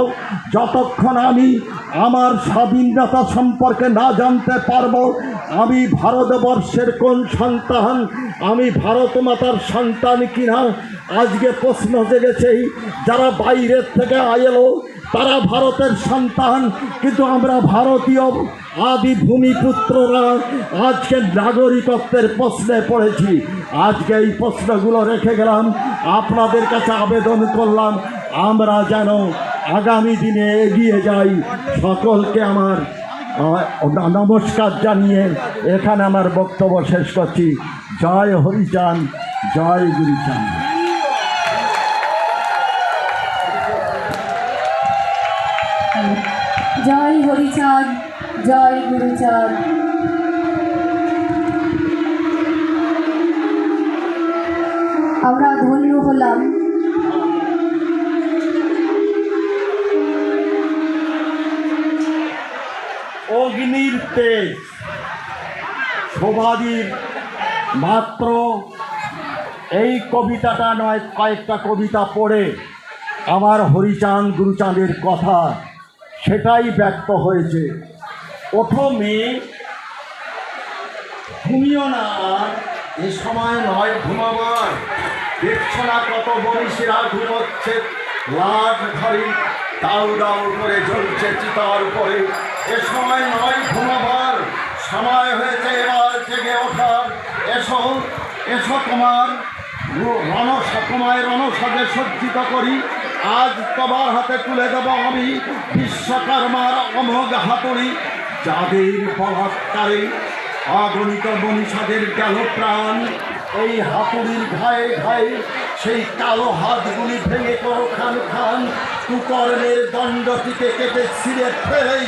যতক্ষণ আমি আমার স্বাধীনতা সম্পর্কে না জানতে পারবো, আমি ভারতবর্ষের কোন সন্তান, আমি ভারত মাতার সন্তান কিনা আজকে প্রশ্ন জেগেছেই যারা বাইরের থেকে এলো তারা ভারতের সন্তান, কিন্তু আমরা ভারতীয় আদি ভূমিপুত্ররা আজকে নাগরিকত্বের প্রশ্নে পড়েছি। আজকে এই প্রশ্নগুলো রেখে গেলাম, আপনাদের কাছে আবেদন করলাম আমরা যেন আগামী দিনে এগিয়ে যাই। সকলকে আমার নমস্কার জানিয়ে এখানে আমার বক্তব্য শেষ করছি। জয় হরিচাঁদ, জয় গুরুচাঁদ। জয় হরিচাঁদ, জয় গুরুচাঁদ। আমরা ধন্য হলাম অগ্নির তেজ শোভাদির মাত্র এই কবিতাটা নয়, কয়েকটা কবিতা পড়ে আমার হরিচাঁদ গুরুচাঁদের কথা সেটাই ব্যক্ত হয়েছে। ওঠো মেয়ে, ঘুমিও না আর, এ সময় নয় ঘুমাবার। দেখছো না কত বনিশিরা ঘুমোচ্ছে লাট ধরি, দাউ দাউ করে জ্বলছে চিতার উপরে। এ সময় নয় ঘুমাবার, সময় হয়েছে এবার জেগে ওঠার। এসো এসো তোমার তোমায় রণসাজে সজ্জিত করি। আজ তোমার হাতে তুলে দেব আমি বিশ্বকর্মার অমোঘ হাতুড়ি। যাদের বলাৎকারে অগণিত মনীষাদের গেল প্রাণ, এই হাতুড়ির ঘায়ে ঘায়ে সেই কালো হাতগুলি ভেঙে করো খান খান। কুকর্মের দণ্ডটিকে কেটে ছিঁড়ে ফেলেই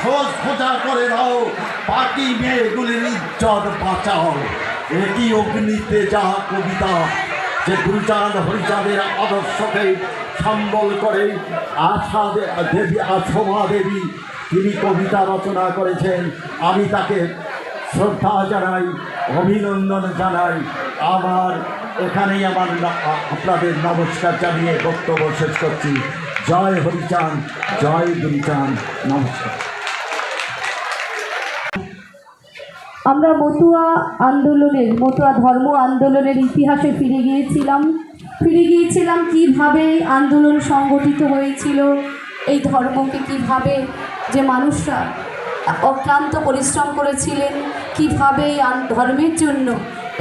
খোঁজ খোঁজা করে দাও, বাকি মেয়েগুলির ইজ্জত বাঁচাও। এটি অগ্নিতে যা কবিতা, যে গুরুচাঁদ হরিচাঁদের আদর্শকে সম্বল করে আশা দেবী আশোভা দেবী তিনি কবিতা রচনা করেছেন। আমি তাকে শ্রদ্ধা জানাই, অভিনন্দন জানাই। আমার এখানেই আপনাদের নমস্কার জানিয়ে বক্তব্য শেষ করছি। জয় হরিচাঁদ, জয় গুরুচাঁদ, নমস্কার। আমরা মতুয়া ধর্ম আন্দোলনের ইতিহাসে ফিরে গিয়েছিলাম কিভাবে আন্দোলন সংগঠিত হয়েছিল, এই ধর্মকে কিভাবে যে মানুষরা অক্লান্ত পরিশ্রম করেছিলেন, কিভাবে এই ধর্মের জন্য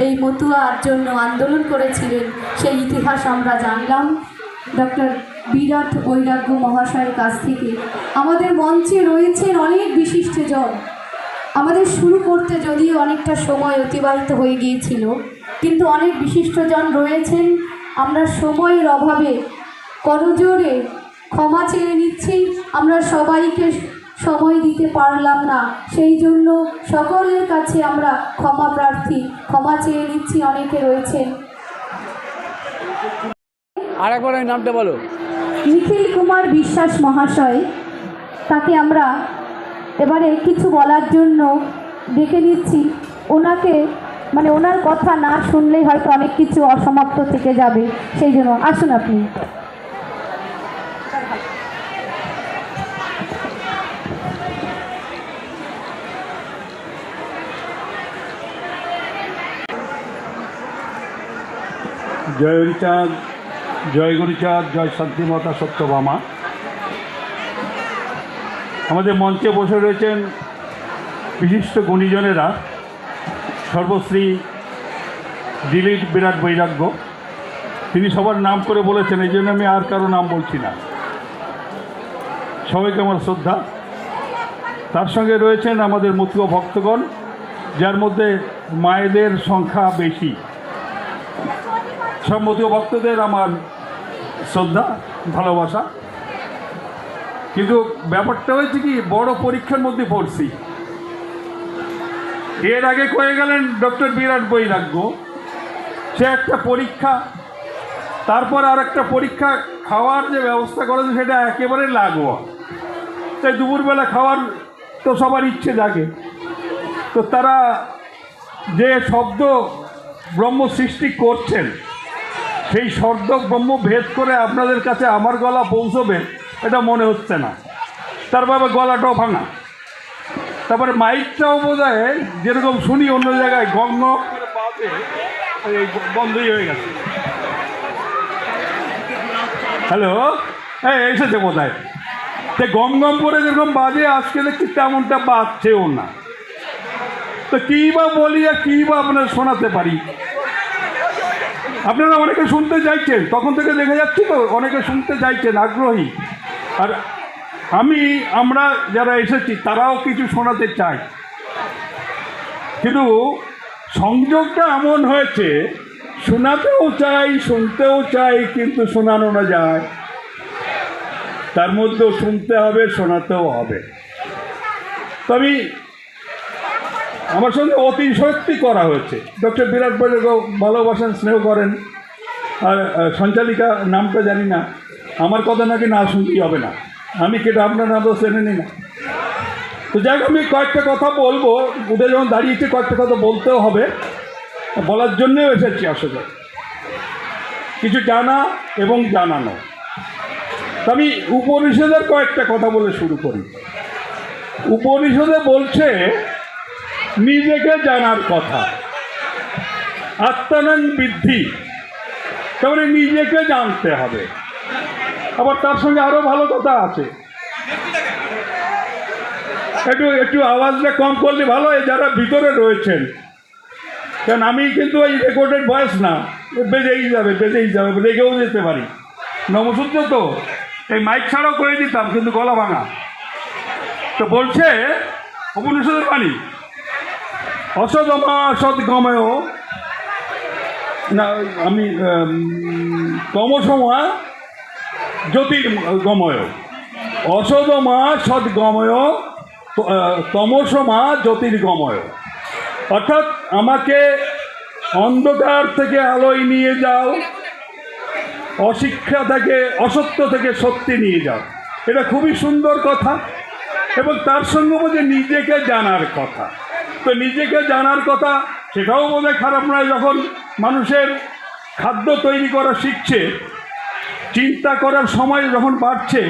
এই মতুয়ার জন্য আন্দোলন করেছিলেন, সেই ইতিহাস আমরা জানলাম ডক্টর বিরাট বৈরাগ্য মহাশয়ের কাছ থেকে। আমাদের মঞ্চে রয়েছেন অনেক বিশিষ্টজন। আমাদের শুরু করতে যদিও অনেকটা সময় অতিবাহিত হয়ে গিয়েছিল, কিন্তু অনেক বিশিষ্টজন রয়েছেন। আমরা সময়ের অভাবে করজোড়ে ক্ষমা চেয়ে নিচ্ছি, আমরা সবাইকে সময় দিতে পারলাম না, সেই জন্য সকলের কাছে আমরা ক্ষমা প্রার্থী, ক্ষমা চেয়ে নিচ্ছি। অনেকে রয়েছেন। আরেকবার ওই নামটা বলো। নিখিল কুমার বিশ্বাস মহাশয়, তাকে আমরা এবারে কিছু বলার জন্য ডেকে নিচ্ছি। ওনাকে ওনার কথা না শুনলেই হয়তো অনেক কিছু অসমাপ্ত থেকে যাবে, সেই জন্য আসুন আপনি। জয় হরিচাঁদ, জয় গুরুচাঁদ, জয় শান্তিমাতা সত্যভামা। আমাদের মঞ্চে বসে রয়েছেন বিশিষ্ট গুণীজনেরা, সর্বশ্রী দিলীপ বিরাট বৈরাগ্য। তিনি সবার নাম করে বলেছেন, এই জন্য আমি আর কারো নাম বলছি না। সবাইকে আমার শ্রদ্ধা। তার সঙ্গে রয়েছেন আমাদের মতুয়া ভক্তগণ, যার মধ্যে মায়েদের সংখ্যা বেশি। সব মতুয়া ভক্তদের আমার শ্রদ্ধা, ভালোবাসা। কিন্তু ব্যাপারটা হয়েছে কি, বড় পরীক্ষার মধ্যে পড়ছি। এর আগে করে গেলেন ডক্টর বিরাট বৈরাগ্য, সে একটা পরীক্ষা, তারপর আর একটা পরীক্ষা। খাওয়ার যে ব্যবস্থা করেছে সেটা একেবারে লাগোয়া। তাই দুপুরবেলা খাওয়ার তো সবার ইচ্ছে জাগে। তো তারা যে শব্দ ব্রহ্ম সৃষ্টি করছেন, সেই শব্দ ব্রহ্ম ভেদ করে আপনাদের কাছে আমার গলা পৌঁছবে এটা মনে হচ্ছে না। তারপরে গলাটাও ভাঙা, তারপরে মাইকটাও বোধ হয় যেরকম শুনি অন্য জায়গায় গঙ্গ করে বাজে, এই বন্ধই হয়ে গেছে। হ্যালো, এই এসেছে বোধহয়। সে গম গম করে যেরকম বাজে, আজকে দেখছি তেমনটা বাজছেও না। তো কী বা বলি আর কী বা আপনারা শোনাতে পারি? আপনারা অনেকে শুনতে চাইছেন, তখন থেকে দেখা যাচ্ছে তো অনেকে শুনতে চাইছেন, আগ্রহী। আর আমরা যারা এসেছি তারাও কিছু শোনাতে চাই, কিন্তু সংযোগটা এমন হয়েছে শোনাতেও চাই, শুনতেও চাই, কিন্তু শোনানো না যায়। তার মধ্যেও শুনতে হবে, শোনাতেও হবে। তো আমার সঙ্গে অতিশক্তি করা হয়েছে। ডক্টর বিরাট বৈরাগ্য ভালোবাসেন, স্নেহ করেন। আর সঞ্চালিকা নামটা জানি না, আমার কথা নাকি না শুনতেই হবে না, আমি কেটে আপনার নামও চেনে নিই না। তো যাই হোক, আমি কয়েকটা কথা বলবো, উঠে যখন দাঁড়িয়েছি কয়েকটা কথা বলতেও হবে, বলার জন্যেও এসেছি আসলে, কিছু জানা এবং জানানো। তো আমি উপনিষদের কয়েকটা কথা বলে শুরু করি। উপনিষদে বলছে নিজেকে জানার কথা, আত্মানং বিদ্ধি, তারপরে নিজেকে জানতে হবে। আবার তার সঙ্গে আরও ভালো কথা আছে। একটু আওয়াজটা কম করলে ভালো হয় যারা ভিতরে রয়েছেন, কারণ আমি কিন্তু এই রেকর্ডেড ভয়েস না, বেজেই যাবে রেগেও যেতে পারি। নমসূত্র তো এই মাইক ছাড়াও করে দিতাম, কিন্তু গলা ভাঙা। তো বলছে উপনিষদের বাণী, অসদমা সদ্গময় না, আমি তমসমা জ্যোতির্গময়, অসদমা সদ্গময়, তমসমা জ্যোতির্গময়। অর্থাৎ আমাকে অন্ধকার থেকে আলোয় নিয়ে যাও, অশিক্ষা থেকে, অসত্য থেকে সত্যি নিয়ে যাও। এটা খুবই সুন্দর কথা। এবং তার সঙ্গে বলছে নিজেকে জানার কথা। তো নিজেকে জানার কথা, সেটাও বোধহয় খারাপ নয়। যখন মানুষের খাদ্য তৈরি করা শিখছে, চিন্তা করার সময় যখন বাড়ছে,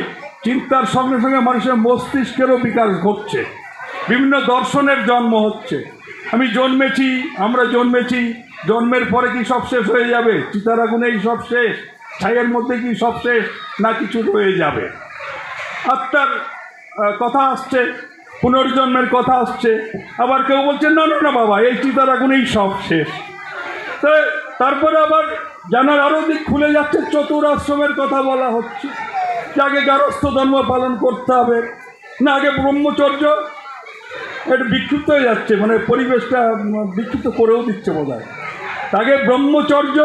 চিন্তার সঙ্গে সঙ্গে মানুষের মস্তিষ্কেরও বিকাশ ঘটছে, বিভিন্ন দর্শনের জন্ম হচ্ছে। আমরা জন্মেছি, জন্মের পরে কি সব শেষ হয়ে যাবে? চিতার আগুনেই সব শেষ? ছাইয়ের মধ্যে কি সব শেষ, না কিছু রয়ে যাবে? আত্মার কথা আসছে, পুনর্জন্মের কথা আসছে। আবার কেউ বলছে না না বাবা, এই চিতার আগুনেই সব শেষ। তো তারপরে আবার জানার আরও দিক খুলে যাচ্ছে, চতুরাশ্রমের কথা বলা হচ্ছে, যে আগে গারস্থ ধর্ম পালন করতে হবে, না আগে ব্রহ্মচর্য। এটা বিক্ষিপ্ত হয়ে যাচ্ছে, মানে পরিবেশটা বিক্ষিপ্ত করেও দিচ্ছে বোধ হয়। আগে ব্রহ্মচর্য,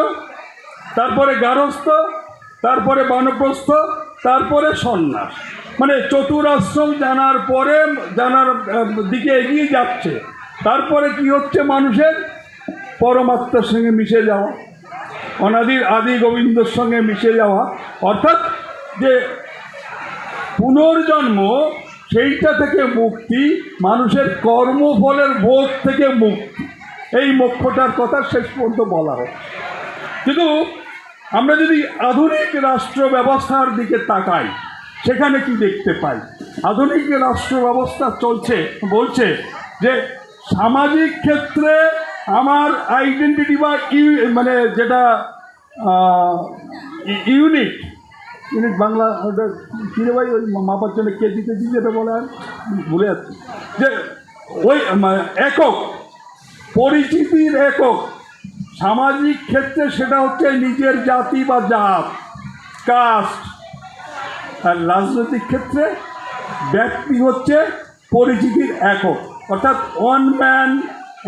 তারপরে গারস্থ, তারপরে বানপ্রস্থ, তারপরে সন্ন্যাস। মানে চতুরাশ্রম জানার পরে জানার দিকে এগিয়ে যাচ্ছে। তারপরে কি হচ্ছে? মানুষের পরমাত্মার সঙ্গে মিশে যাওয়া, অনাদির আদি গোবিন্দর সঙ্গে মিশে যাওয়া। অর্থাৎ যে পুনর্জন্ম, সেইটা থেকে মুক্তি, মানুষের কর্মফলের ভোগ থেকে মুক্তি, এই মোক্ষটার কথা শেষ পর্যন্ত বলা হয়। কিন্তু আমরা যদি আধুনিক রাষ্ট্র ব্যবস্থার দিকে তাকাই, সেখানে কি দেখতে পাই? আধুনিক রাষ্ট্র ব্যবস্থা বলছে যে সামাজিক ক্ষেত্রে আমার আইডেন্টিটি বা যেটা ইউনিট বাংলা, ওটা কী রে ভাই, ওই মাপার জন্য কেজিতে যেটা বলে, আর ভুলে যাচ্ছি, যে ওই একক পরিচিতির একক সামাজিক ক্ষেত্রে সেটা হচ্ছে নিজের জাতি বা জাত, কাস্ট। আর রাজনৈতিক ক্ষেত্রে ব্যক্তি হচ্ছে পরিচিতির একক, অর্থাৎ one man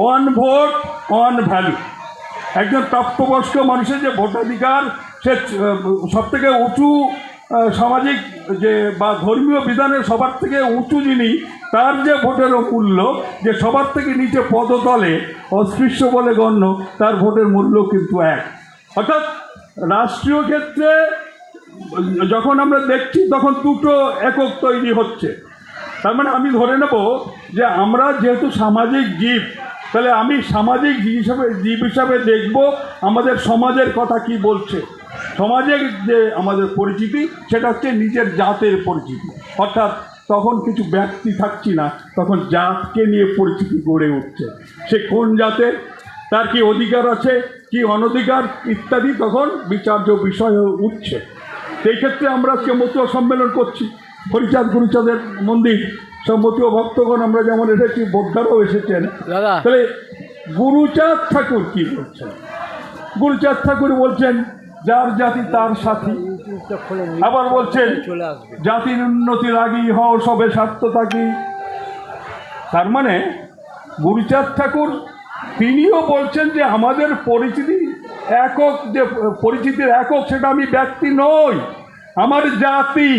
one vote one value. একজন প্রাপ্তবয়স্ক মানুষের যে ভোটাধিকার, সে সবথেকে উঁচু সামাজিক যে বা ধর্মীয় বিধানের সবার থেকে উঁচু যিনি, তার যে ভোটেরও মূল্য, যে সবার থেকে নিচে পদতলে অস্পৃশ্য বলে গণ্য, তার ভোটের মূল্য কিন্তু এক। অর্থাৎ রাষ্ট্রীয় ক্ষেত্রে যখন আমরা দেখছি, তখন দুটো একক তৈরি হচ্ছে। তার মানে আমি ধরে নেব যে আমরা যেহেতু সামাজিক জীব, তাহলে আমি সামাজিক জীব হিসাবে দেখব আমাদের সমাজের কথা কি বলছে। সমাজের যে আমাদের পরিচিতি, সেটা হচ্ছে নিজের জাতের পরিচিতি। অর্থাৎ তখন কিছু ব্যক্তি থাকছি না, তখন জাতকে নিয়ে পরিচিতি গড়ে উঠছে। সে কোন জাতের, তার কি অধিকার আছে, কি অনধিকার ইত্যাদি তখন বিচার্য বিষয় হয়ে উঠছে। সেই ক্ষেত্রে আমরা আজকে মতুয়া সম্মেলন করছি। হরিচাঁদ গুরুচাঁদের মন্দির, সব মতুয়া ভক্তগণ আমরা যেমন এসেছি, বোদ্ধারাও এসেছেন। দাদা তাহলে গুরুচাঁদ ঠাকুর কি বলছেন? গুরুচাঁদ ঠাকুর বলছেন যার জাতি তার সাথী। আবার বলছেন জাতির উন্নতি লাগি হও সবে স্বার্থ থাকি। তার মানে গুরুচাঁদ ঠাকুর তিনিও বলছেন যে আমাদের পরিচিতি একক, যে পরিচিতির একক সেটা আমি ব্যক্তি নই, আমার জাতি।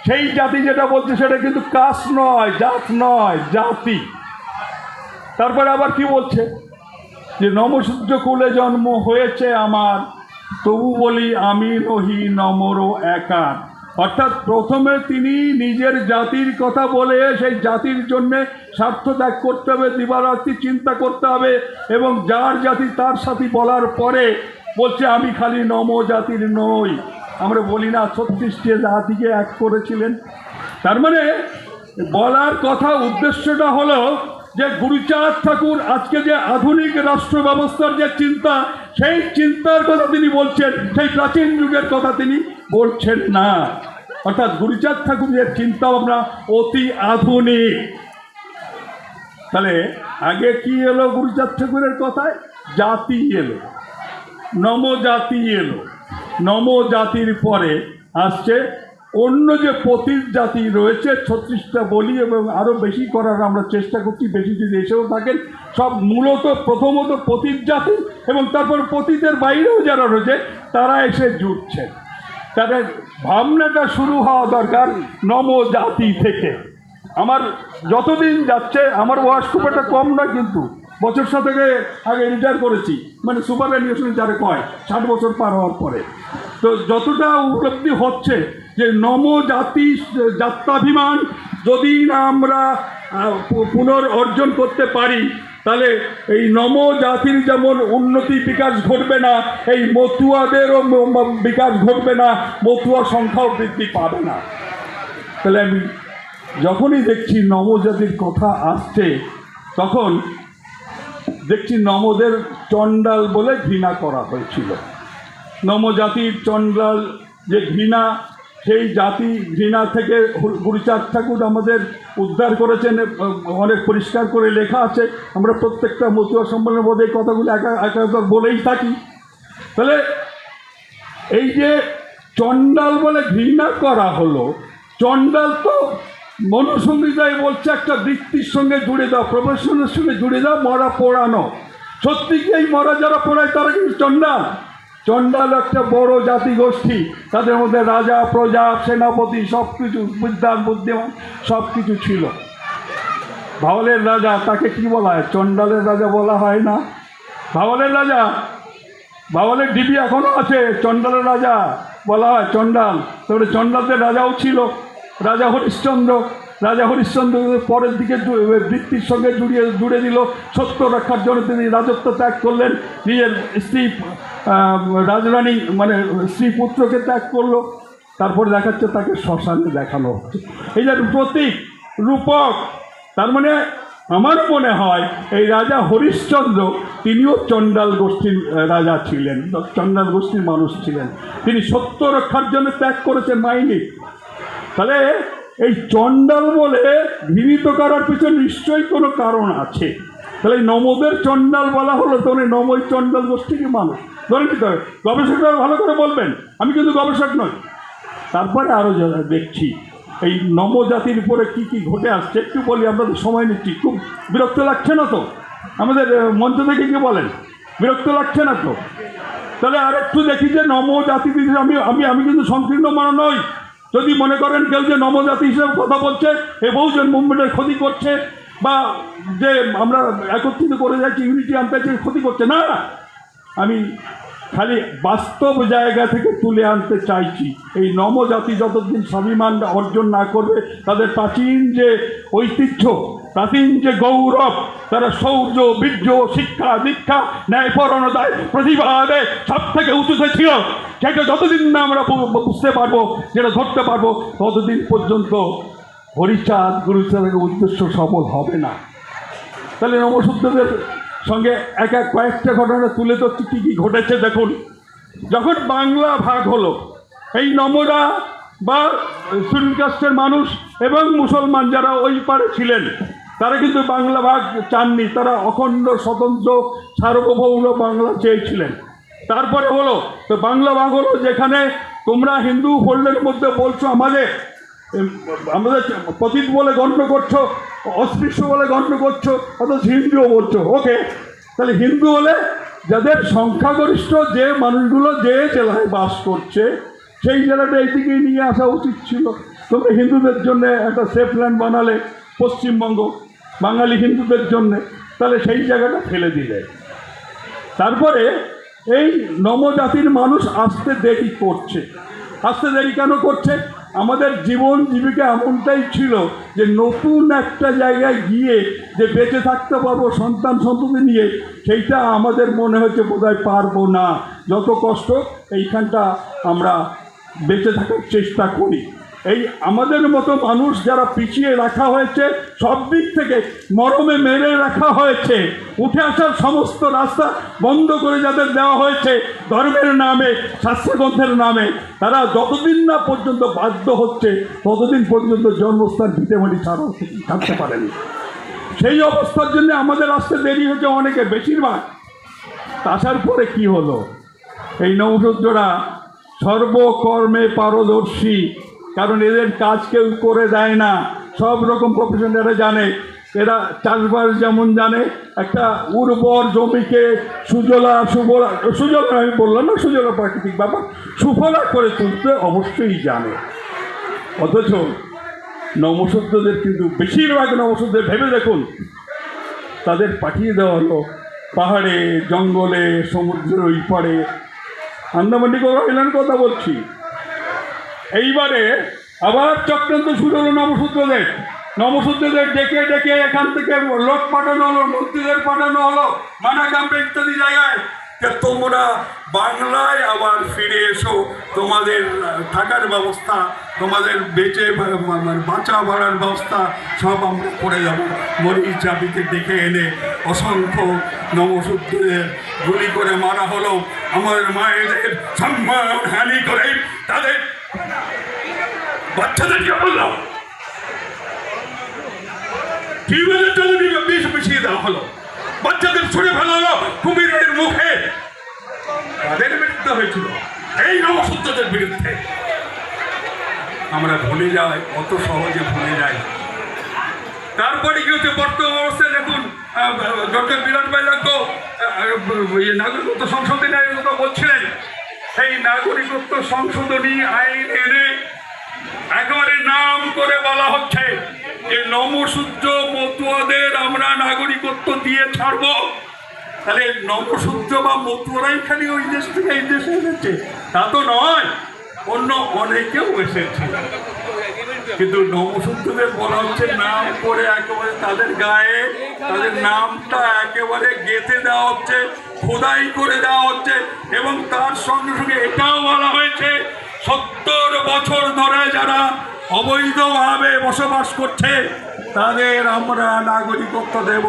সেই জাতি যেটা বলছে সেটা কিন্তু কাস্ট নয়, জাত নয়, জাতি। তারপরে আবার কি বলছে যে নমসূর্য কুলে জন্ম হয়েছে আমার, তবু বলি আমি নহি নমর একার। অর্থাৎ প্রথমে তিনি নিজের জাতির কথা বলে সেই জাতির জন্যে স্বার্থ ত্যাগ করতে হবে, দিবারাত্রি চিন্তা করতে হবে, এবং যার জাতি তার সাথী বলার পরে বলছে আমি খালি নম জাতির নই। আমরা বলি না 36টি জাতিকে এক করেছিলেন। তার মানে বলার কথা, উদ্দেশ্যটা হলো যে গুরুচাঁদ ঠাকুর আজকে যে আধুনিক রাষ্ট্র ব্যবস্থার যে চিন্তা, সেই চিন্তার কথা তিনি বলছেন, সেই প্রাচীন যুগের কথা তিনি বলছেন না। অর্থাৎ গুরুচাঁদ ঠাকুরের চিন্তা ভাবনা অতি আধুনিক। তাহলে আগে কি এলো গুরুচাঁদ ঠাকুরের কথায়? জাতি এলো, নমজাতি এলো। নমজাতির পরে আসছে অন্য যে পতিত জাতি রয়েছে, 36টা বলি এবং আরও বেশি করার আমরা চেষ্টা করছি, বেশি যদি এসেও থাকেন। সব মূলত প্রথমত পতিত জাতি, এবং তারপর পতিতের বাইরেও যারা রয়েছে তারা এসে জুটছেন। তাদের ভাবনাটা শুরু হওয়া দরকার নমজাতি থেকে। আমার যতদিন যাচ্ছে, আমার বয়স খুব একটা কম না, কিন্তু বছর 7 আগে রিটায়ার করেছি, মানে সুপার অ্যানিউশন যারা কয় 60 বছর পার হওয়ার পরে। তো যতটা উপলব্ধি হচ্ছে যে নমজাতি জাত্যাভিমান যদি না আমরা পুনর্অর্জন করতে পারি, তাহলে এই নমজাতির যেমন উন্নতি বিকাশ ঘটবে না, এই মতুয়াদেরও বিকাশ ঘটবে না, মতুয়া সংখ্যাও বৃদ্ধি পাবে না। তাহলে আমি যখনই দেখছি নমজাতির কথা আসছে, তখন দেখছি নমদের চণ্ডাল বলে ঘৃণা করা হয়েছিল। নমজাতির চণ্ডাল যে ঘৃণা, সেই জাতি ঘৃণা থেকে গুরুচাঁদ ঠাকুর আমাদের উদ্ধার করেছেন। অনেক পরিষ্কার করে লেখা আছে, আমরা প্রত্যেকটা মতুয়া সম্মেলনের মধ্যে এই কথাগুলো একাধিক বলেই থাকি। তাহলে এই যে চণ্ডাল বলে ঘৃণা করা হলো, চণ্ডাল তো মনুসংহিতায় বলছে একটা বৃত্তির সঙ্গে জুড়ে দাও, প্রফেশনের সঙ্গে জুড়ে দাও, মরা পোড়ানো। সত্যি কি এই মরা যারা পোড়ায় তারা কিন্তু চণ্ডাল? চণ্ডাল একটা বড় জাতিগোষ্ঠী, তাদের মধ্যে রাজা, প্রজা, সেনাপতি সব কিছু, বিদ্যান বুদ্ধিমান সব কিছু ছিল। ভাওয়ালের রাজা, তাকে কি বলা হয়? চণ্ডালের রাজা বলা হয় না? ভাওয়ালের রাজা, ভাওয়ালের ডিবি এখনও আছে, চণ্ডালের রাজা বলা হয় চণ্ডাল। তারপরে চণ্ডালদের রাজাও ছিল রাজা হরিশ্চন্দ্র। রাজা হরিশ্চন্দ্র পরের দিকে বৃত্তির সঙ্গে জুড়ে দিল। সত্য রক্ষার জন্য তিনি রাজত্ব ত্যাগ করলেন, নিজের স্ত্রী রাজরানী মানে স্ত্রী পুত্রকে ত্যাগ করলো। তারপরে দেখাচ্ছে তাকে শ্মশানে দেখানো হচ্ছে। এই যে প্রতীক রূপক। তার মানে আমার মনে হয় এই রাজা হরিশ্চন্দ্র তিনিও চণ্ডাল গোষ্ঠীর রাজা ছিলেন, চণ্ডাল গোষ্ঠীর মানুষ ছিলেন। তিনি সত্য রক্ষার জন্য ত্যাগ করেছেন মাইনি। তাহলে এই চণ্ডাল বলে ঘৃণিত করার পিছনে নিশ্চয়ই কোনো কারণ আছে। তাহলে নমদের চণ্ডাল বলা হলো, তখন নমই চণ্ডাল গোষ্ঠীর মানুষ ধরে নিতে হবে। গবেষকরা ভালো করে বলবেন, আমি কিন্তু গবেষক নই। তারপরে আরও যারা দেখছি এই নমজাতির উপরে কী কী ঘটে আসছে, একটু বলি, আপনাদের সময় নিচ্ছি। খুব বিরক্ত লাগছে না তো? আমাদের মঞ্চ থেকে কি বলেন, বিরক্ত লাগছে না তো? তাহলে আর একটু দেখি যে নমজাতি, আমি কিন্তু সংকীর্ণ মানা নই। যদি মনে করেন কেউ যে নমজাতি হিসেবে কথা বলছে, এ বহুজন মুভমেন্টের ক্ষতি করছে, বা যে আমরা একত্রিত করে যাচ্ছি, ইউনিটি আনতে চাই, ক্ষতি করছে না। আমি খালি বাস্তব জায়গা থেকে তুলে আনতে চাইছি। এই নমজাতি যতদিন স্বাভিমান অর্জন না করবে, তাদের প্রাচীন যে ঐতিহ্য, প্রাচীন যে গৌরব, তারা শৌর্য, বীর্য, শিক্ষা, দীক্ষা, ন্যায়পরায়ণতায়, প্রতিবাদে সব থেকে উঁচুতে ছিল, সেটা যতদিন না আমরা বুঝতে পারবো, যেটা ধরতে পারবো, ততদিন পর্যন্ত হরিচাঁদ গুরুচাঁদের উদ্দেশ্য সফল হবে না। তাহলে নমশূদ্রদের সঙ্গে কয়েকটা ঘটনা তুলে ধরছি কী কী ঘটেছে। দেখুন, যখন বাংলা ভাগ হলো, এই নমরা বা শিডিউল কাস্টের মানুষ এবং মুসলমান যারা ওই পারে ছিলেন তারা কিন্তু বাংলা ভাগ চাননি, তারা অখণ্ড স্বতন্ত্র সার্বভৌম বাংলা চেয়েছিলেন। তারপরে হলো তো বাংলা ভাগ হলো, যেখানে তোমরা হিন্দু ফোল্ডের মধ্যে বলছো আমাদের পতিত বলে গণ্য করছো, অস্পৃশ্য বলে গণ্য করছো, অথচ হিন্দুও বলছো। ওকে, তাহলে হিন্দু হলে যাদের সংখ্যাগরিষ্ঠ যে মানুষগুলো যে জেলায় বাস করছে সেই জেলাটা এইদিকেই নিয়ে আসা উচিত ছিল। তোমরা হিন্দুদের জন্য একটা সেফ ল্যান্ড বানালে পশ্চিমবঙ্গ বাঙালি হিন্দুদের জন্যে, তাহলে সেই জায়গাটা ফেলে দিলে। তারপরে এই নমজাতির মানুষ আসতে দেরি করছে। আসতে দেরি কেন করছে? আমাদের জীবন জীবিকা এমনটাই ছিল যে নতুন একটা জায়গায় গিয়ে যে বেঁচে থাকতে পারবো সন্তান সন্ততি নিয়ে, সেইটা আমাদের মনে হচ্ছে বোধহয় পারবো না। যত কষ্ট এইখানটা আমরা বেঁচে থাকার চেষ্টা করি। এই আমাদের মতো মানুষ যারা পিছিয়ে রাখা হয়েছে, সব দিক থেকে মরমে মেরে রাখা হয়েছে, উঠে আসার সমস্ত রাস্তা বন্ধ করে যাদের দেওয়া হয়েছে ধর্মের নামে, শাস্ত্রগ্রন্থের নামে, তারা যতদিন না পর্যন্ত বাধ্য হচ্ছে ততদিন পর্যন্ত জন্মস্থান ভিটেমাটি ছাড়া থাকতে পারেনি। সেই অবস্থার জন্য আমাদের আসতে দেরি হচ্ছে অনেকে, বেশিরভাগ। আসার পরে কি হলো? এই নবসূত্ররা সর্বকর্মে পারদর্শী, কারণ এদের কাজ কেউ করে দেয় না। সব রকম প্রফেশন এরা জানে। এরা চাষবাস যেমন জানে, একটা উর্বর জমিকে সুজলা আমি বললাম না, সুজলা প্রাকৃতিক ব্যাপার, সুফলা করে তুলতে অবশ্যই জানে। অথচ নমশূদ্রদের কিন্তু বেশিরভাগ নমশূদ্রদের ভেবে দেখুন, তাদের পাঠিয়ে দেওয়া হলো পাহাড়ে, জঙ্গলে, সমুদ্রের ওই পারে, আন্দামান নিকোবর আইল্যান্ড কথা বলছি। এইবারে আবার চক্রান্ত শুরু হলো নমশূদ্রদের ডেকে ডেকে এখান থেকে লোক পাঠানো হলো, মন্ত্রীদের পাঠানো হলো নানা ক্যাম্পে ইত্যাদি জায়গায়, যে তোমরা বাংলায় আবার ফিরে এসো, তোমাদের থাকার ব্যবস্থা, তোমাদের বাঁচা বাড়ার ব্যবস্থা সব আমরা করে যাবো। মরিচ চাবিকে ডেকে এনে অসংখ্য নমশূদ্রদের গুলি করে মারা হলো। আমার মায়েদের সম্মান হানি করে তাদের বাচ্চাদেরকে বলল টিউবওয়েলের জন্য বিষ মিশিয়ে দেওয়া হলো, বাচ্চাদের ছুড়ে ফেলা হলো কুমিরের মুখে। তাদের বিরুদ্ধে হয়েছিল, এই নমশূদ্রদের বিরুদ্ধে। আমরা ভুলে যাই, অত সহজে ভুলে যাই। তারপরে কি হচ্ছে বর্তমান অবস্থায় দেখুন, ডক্টর বিরাট বৈরাগ্য নাগরিকত্ব সংশোধনী আইনের কথা বলছিলেন। সেই নাগরিকত্ব সংশোধনী আইন এনে একেবারে নাম করে বলা হচ্ছে যে নমশূদ্র মতুয়াদের আমরা নাগরিকত্ব দিয়ে ছাড়ব। তাহলে নমশূদ্র বা মতুয়ারাই খালি ওই দেশ থেকে এই দেশে এসেছে তা তো নয়, অন্য অনেকেও এসেছে। কিন্তু নমশূদ্রদের বলা হচ্ছে নাম করে একেবারে তাদের গায়ে তাদের নামটা একেবারে গেঁথে দেওয়া হচ্ছে, খোদাই করে দেওয়া হচ্ছে। এবং তার সঙ্গে সঙ্গে এটাও বলা হয়েছে 70 বছর ধরে যারা অবৈধভাবে বসবাস করছে তাদের আমরা নাগরিকত্ব দেব।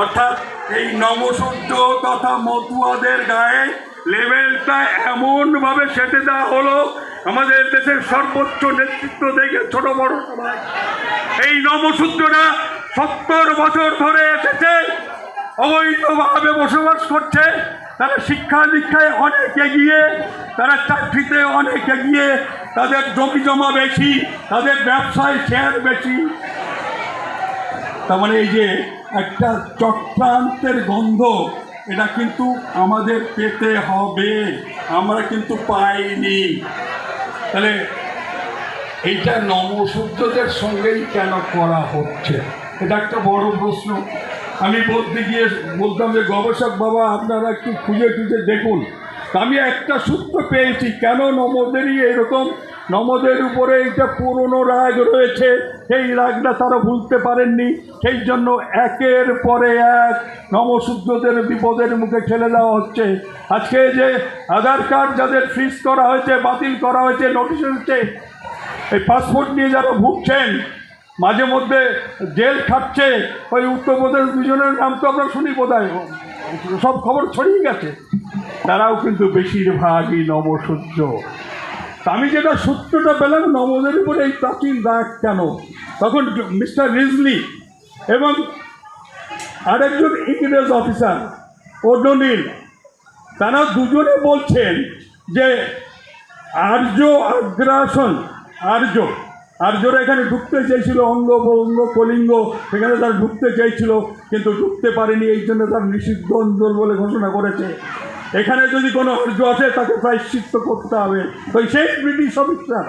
অর্থাৎ এই নমশূদ্র তথা মতুয়াদের গায়ে লেভেলটা এমনভাবে সেটে দেওয়া হলো, আমাদের দেশের সর্বোচ্চ নেতৃত্ব দেখে ছোট বড় সবাই এই নমশূদ্ররা 70 বছর ধরে এসেছে, অবৈধভাবে বসবাস করছে। তারা শিক্ষা দীক্ষায় অনেক এগিয়ে, তারা চাকরিতে অনেক এগিয়ে, তাদের জমি জমা বেশি, তাদের ব্যবসায় শেয়ার বেশি। তার মানে এই যে একটা চক্রান্তের গন্ধ, এটা কিন্তু আমাদের পেতে হবে, আমরা কিন্তু পাইনি। তাহলে এইটা নমশূদ্রদের সঙ্গেই কেন করা হচ্ছে, এটা একটা বড় প্রশ্ন। আমি বলতে গিয়ে বলতাম যে গবেষক বাবা আপনারা একটু খুঁজে খুঁজে দেখুন। আমি একটা সূত্র পেয়েছি কেন নমদেরই এরকম, নমদের উপরে এইটা পুরনো রাগ রয়েছে, সেই রাগটা তারা ভুলতে পারেননি, সেই জন্য একের পরে এক নমশূদ্রদের বিপদের মুখে ঠেলে দেওয়া হচ্ছে। আজকে যে আধার কার্ড যাদের ফ্রিজ করা হয়েছে, বাতিল করা হয়েছে, নোটিশ হচ্ছে, এই পাসপোর্ট নিয়ে যারা ভুগছেন, মাঝে মধ্যে জেল খাটছে, ওই উত্তরপ্রদেশ দুজনের নাম তো আমরা শুনি বোধহয়, সব খবর ছড়িয়ে গেছে, তারাও কিন্তু বেশিরভাগই নমশূদ্র। তা আমি যেটা সূত্রটা পেলাম, নমদের উপরে এই প্রাচীন দাগ কেন, তখন মিস্টার রিজলি এবং আরেকজন ইংরেজ অফিসার ওডোনিল, তারা দুজনে বলছেন যে আর্যরা এখানে ঢুকতে চেয়েছিল, অঙ্গ কলিঙ্গ সেখানে তারা ঢুকতে চেয়েছিল, কিন্তু ঢুকতে পারেনি, এই জন্য তার নিষিদ্ধ অঞ্চল বলে ঘোষণা করেছে। এখানে যদি কোনো আর্য আসে তাকে প্রায়শ্চিত্ত করতে হবে। তো সেই ব্রিটিশ অফিসার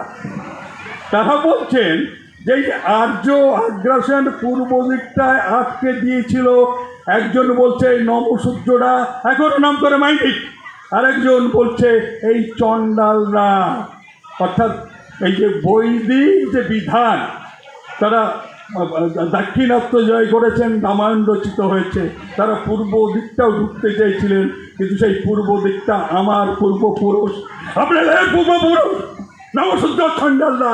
তারা বলছেন যে আর্য আগ্রাসন পূর্ব দিকটায় আটকে দিয়েছিল। একজন বলছে নবসূর্যরা, এখন নাম করে মাইন্ডিক, আরেকজন বলছে এই চণ্ডালরা, অর্থাৎ এই যে বৈদিক যে বিধান, তারা দাক্ষিণাত্য জয় করেছেন, রামায়ণ রচিত হয়েছে, তারা পূর্ব দিকটাও ঢুকতে চাইছিলেন, কিন্তু সেই পূর্ব দিকটা আমার পূর্বপুরুষ, আপনাদের পূর্বপুরুষ নবসূর্য চণ্ডালরা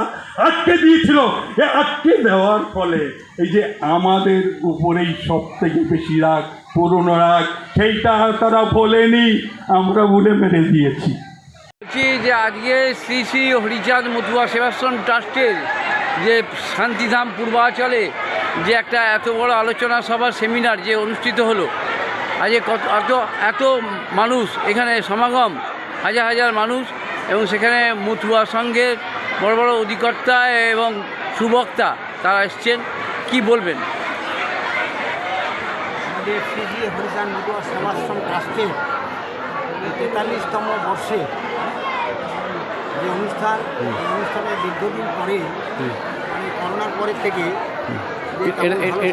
আটকে দিয়েছিল। এ আটকে দেওয়ার ফলে এই যে আমাদের উপরেই সব থেকে বেশি রাগ, পুরনো রাগ, সেইটা তারা বলেনি, আমরা বলে মেরে দিয়েছি। বলছি যে আজকে শ্রী শ্রী হরিচাঁদ মতুয়া সেবাশ্রম ট্রাস্টের যে শান্তিধাম পূর্বাচলে যে একটা এত বড় আলোচনা সভা সেমিনার যে অনুষ্ঠিত হলো, আজকে এত মানুষ এখানে সমাগম, হাজার হাজার মানুষ, এবং সেখানে মতুয়া সংঘের বড় বড় অধিকর্তা এবং সুবক্তা তারা এসছেন, কি বলবেন? আমাদের শ্রী শ্রী হরিচাঁদ মতুয়া সেবাশ্রম ট্রাস্টের 43তম বর্ষে যে অনুষ্ঠান, এই অনুষ্ঠানের দীর্ঘদিন পরে, মানে করোনার পরের থেকে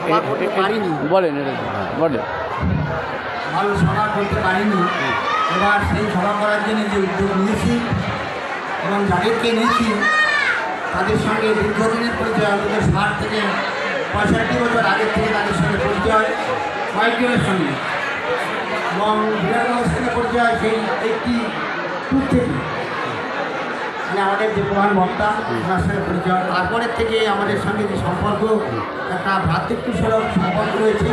সভা করতে পারিনি, বলেন ভালো সভা করতে পারিনি। এবার সেই সভা করার জন্য যে উদ্যোগ নিয়েছি এবং যাদেরকে নিয়েছি তাদের সঙ্গে দীর্ঘদিনের পরিচয়, অন্তত 60 থেকে 65 বছর আগের থেকে তাদের সঙ্গে পরিচয় কয়েকজনের সঙ্গে, এবং বিরাটনগর সঙ্গে পরিচয় সেই একটি ট্যুর থেকে, মানে আমাদের যে প্রধান বক্তা ওনার সঙ্গে পরিচয়। তারপরের থেকে আমাদের সঙ্গে যে সম্পর্ক, একটা ভ্রাতৃত্বসুলভ সম্পর্ক রয়েছে।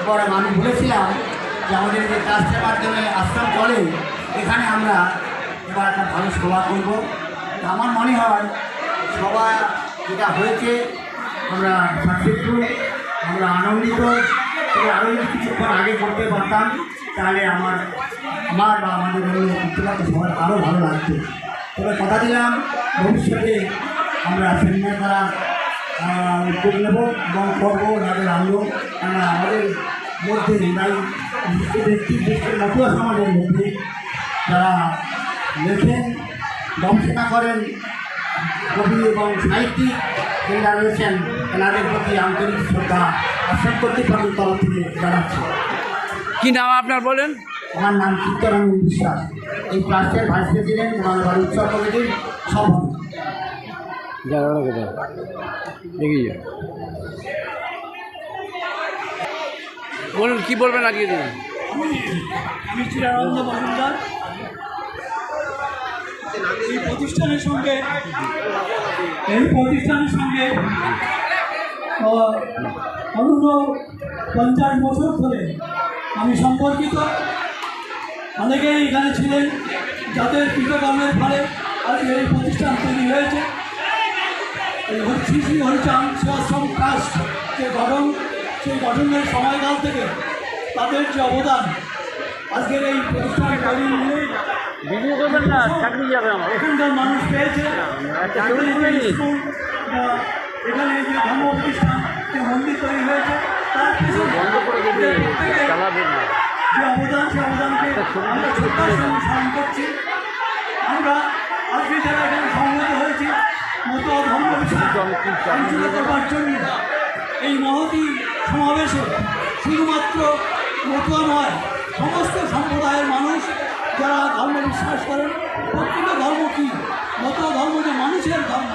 পরে আমি বলেছিলাম যে আমাদের যে ট্রাস্টের মাধ্যমে আশ্রম চলে, এখানে আমরা এবার একটা ভালো সভা করব। আমার মনে হয় সভা যেটা হয়েছে আমরা সাকসেসফুল, আমরা আনন্দিত। তবে আরও যদি কিছুক্ষণ আগে করতে পারতাম তাহলে আমার বা আমাদের পুত্রপাত সবার আরও ভালো লাগতো। তবে কথা দিলাম ভবিষ্যতে আমরা সেমিনার করা উদ্যোগ নেব এবং করবো, যাদের আনন্দ, আমরা আমাদের মধ্যে ব্যক্তি দেশের মতুয়া সমাজের মধ্যে যারা লেখেন, গবেষণা করেন, কবি এবং সাহিত্যিক যারা রয়েছেন, এনাদের প্রতি আন্তরিক শ্রদ্ধা আশ্রম কর্তৃপক্ষের তরফ থেকে জানাচ্ছি। কি নাম আপনার বলেন? আমার নাম চিত্তরঞ্জন বিশ্বাস, এই ট্রাস্টের ভাইস প্রেসিডেন্ট, বাংলা উৎসব কমিটির সভাপতি। বলুন, কি বলবেন আজকে দিন? আমি চিরানন্দ মজুমদার। এই প্রতিষ্ঠানের সঙ্গে অন্য 50 বছর ধরে আমি সম্পর্কিত। অনেকেই এখানে ছিলেন যাদের কৃতকর্মের ফলে আজকে এই প্রতিষ্ঠান তৈরি হয়েছে। শ্রী শ্রী হরিচাঁদ সেবাশ্রম ট্রাস্ট যে গঠন, সেই গঠনের সময়কাল থেকে তাদের যে অবদান আজকের এই প্রতিষ্ঠান তৈরি নিয়ে এখানকার মানুষ পেয়েছে। স্কুল, এখানে যে ধর্ম প্রতিষ্ঠান, যে মন্দির তৈরি হয়েছে, তার পিছনে যে অবদান, সে অবদানকে আমরা শ্রদ্ধার সঙ্গে স্মরণ করছি। আমরা আজকে যারা এখানে সমবেত হয়েছি মতুয়া ধর্ম বিষয় আলোচনা করবার জন্য, এই মহতী সমাবেশে শুধুমাত্র মতুয়া নয়, সমস্ত সম্প্রদায়ের মানুষ যারা ধর্ম বিশ্বাস করেন, প্রকৃত ধর্ম কী, মতুয়া ধর্ম যে মানুষের ধর্ম,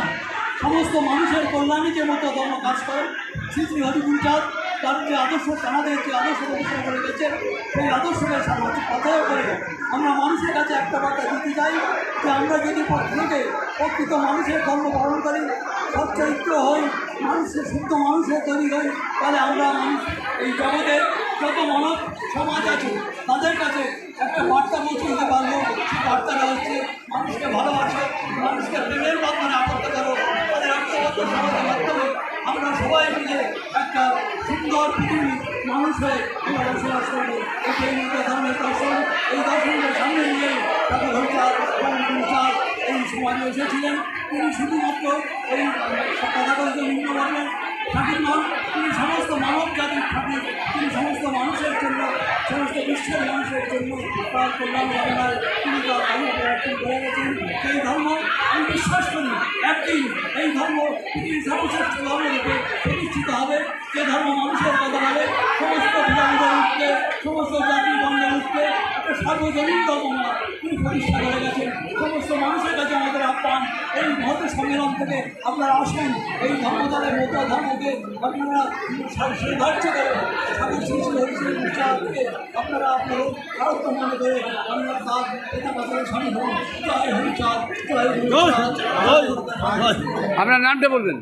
সমস্ত মানুষের কল্যাণে যে মতুয়া ধর্ম কাজ করেন, শ্রী শ্রী হরিচাঁদ তার যে আদর্শ, আমাদের যে আদর্শ প্রতিষ্ঠা করে গেছে, সেই আদর্শকে কথায় করে আমরা মানুষের কাছে একটা বার্তা দিতে চাই যে আমরা যদি প্রত্যেকে প্রকৃত মানুষের ধর্ম পালন করি, সচ্চরিত্র হই, মানুষের শুদ্ধ মানুষের তৈরি হই, তাহলে আমরা মানুষ এই জগতের যত মানব সমাজ আছে তাদের কাছে একটা বার্তা পৌঁছে দিতে পারবো। সেই বার্তাটা হচ্ছে মানুষকে ভালোবাসো, মানুষকে প্রেমের বন্ধনে আবদ্ধ করো, তাদের আত্মবদ্ধ সমাজের মাধ্যমে আমরা সবাই মিলে একটা সুন্দর পৃথিবী মানুষ হয়ে আমরা বসবাস করবো। এই মতো ধর্মের দর্শন, এই দর্শনকে সামনে নিয়ে ডক্টর হরিচাঁদ এবং চাঁদ এই সমাজে এসেছিলেন। তিনি শুধুমাত্র এই তথাকথিত নিম্নবর্ণের ঠাকুর নন, তিনি সমস্ত মানব জাতির ঠাকুর। তিনি সমস্ত মানুষের জন্য, সমস্ত বিশ্বের মানুষের জন্য তার কল্যাণ কামনায় তিনি তার আয়ু প্রয়াসী করে গেছেন। সেই ধর্ম আমি বিশ্বাস করি একদিন এই ধর্ম পৃথিবীর সর্বশ্রেষ্ঠ ধর্মরূপে প্রতিষ্ঠিত হবে। যে ধর্ম মানুষের কথা বলে, সমস্ত বিজাতিদের উঠতে, সমস্ত জাতি বন্ধের উঠতে একটা সার্বজনীন ধর্ম তিনি প্রতিষ্ঠা করে গেছেন। সমস্ত মানুষের কাছে আমাদের আহ্বান, এই মহৎ সম্মেলন থেকে আপনারা আসুন, এই ধর্মদলের মতো ধর্মকে আপনারা সুধার্য করে ঠাকুর শ্রী শ্রী হরিশ্রী চাঁদকে আপনারা আপনাদের ভারত মনে করে আমরা তার এটা কথা স্বামী হন। জয় হরিচাঁদ, জয় হরিচাঁদ। আপনার নামটা বলবেন।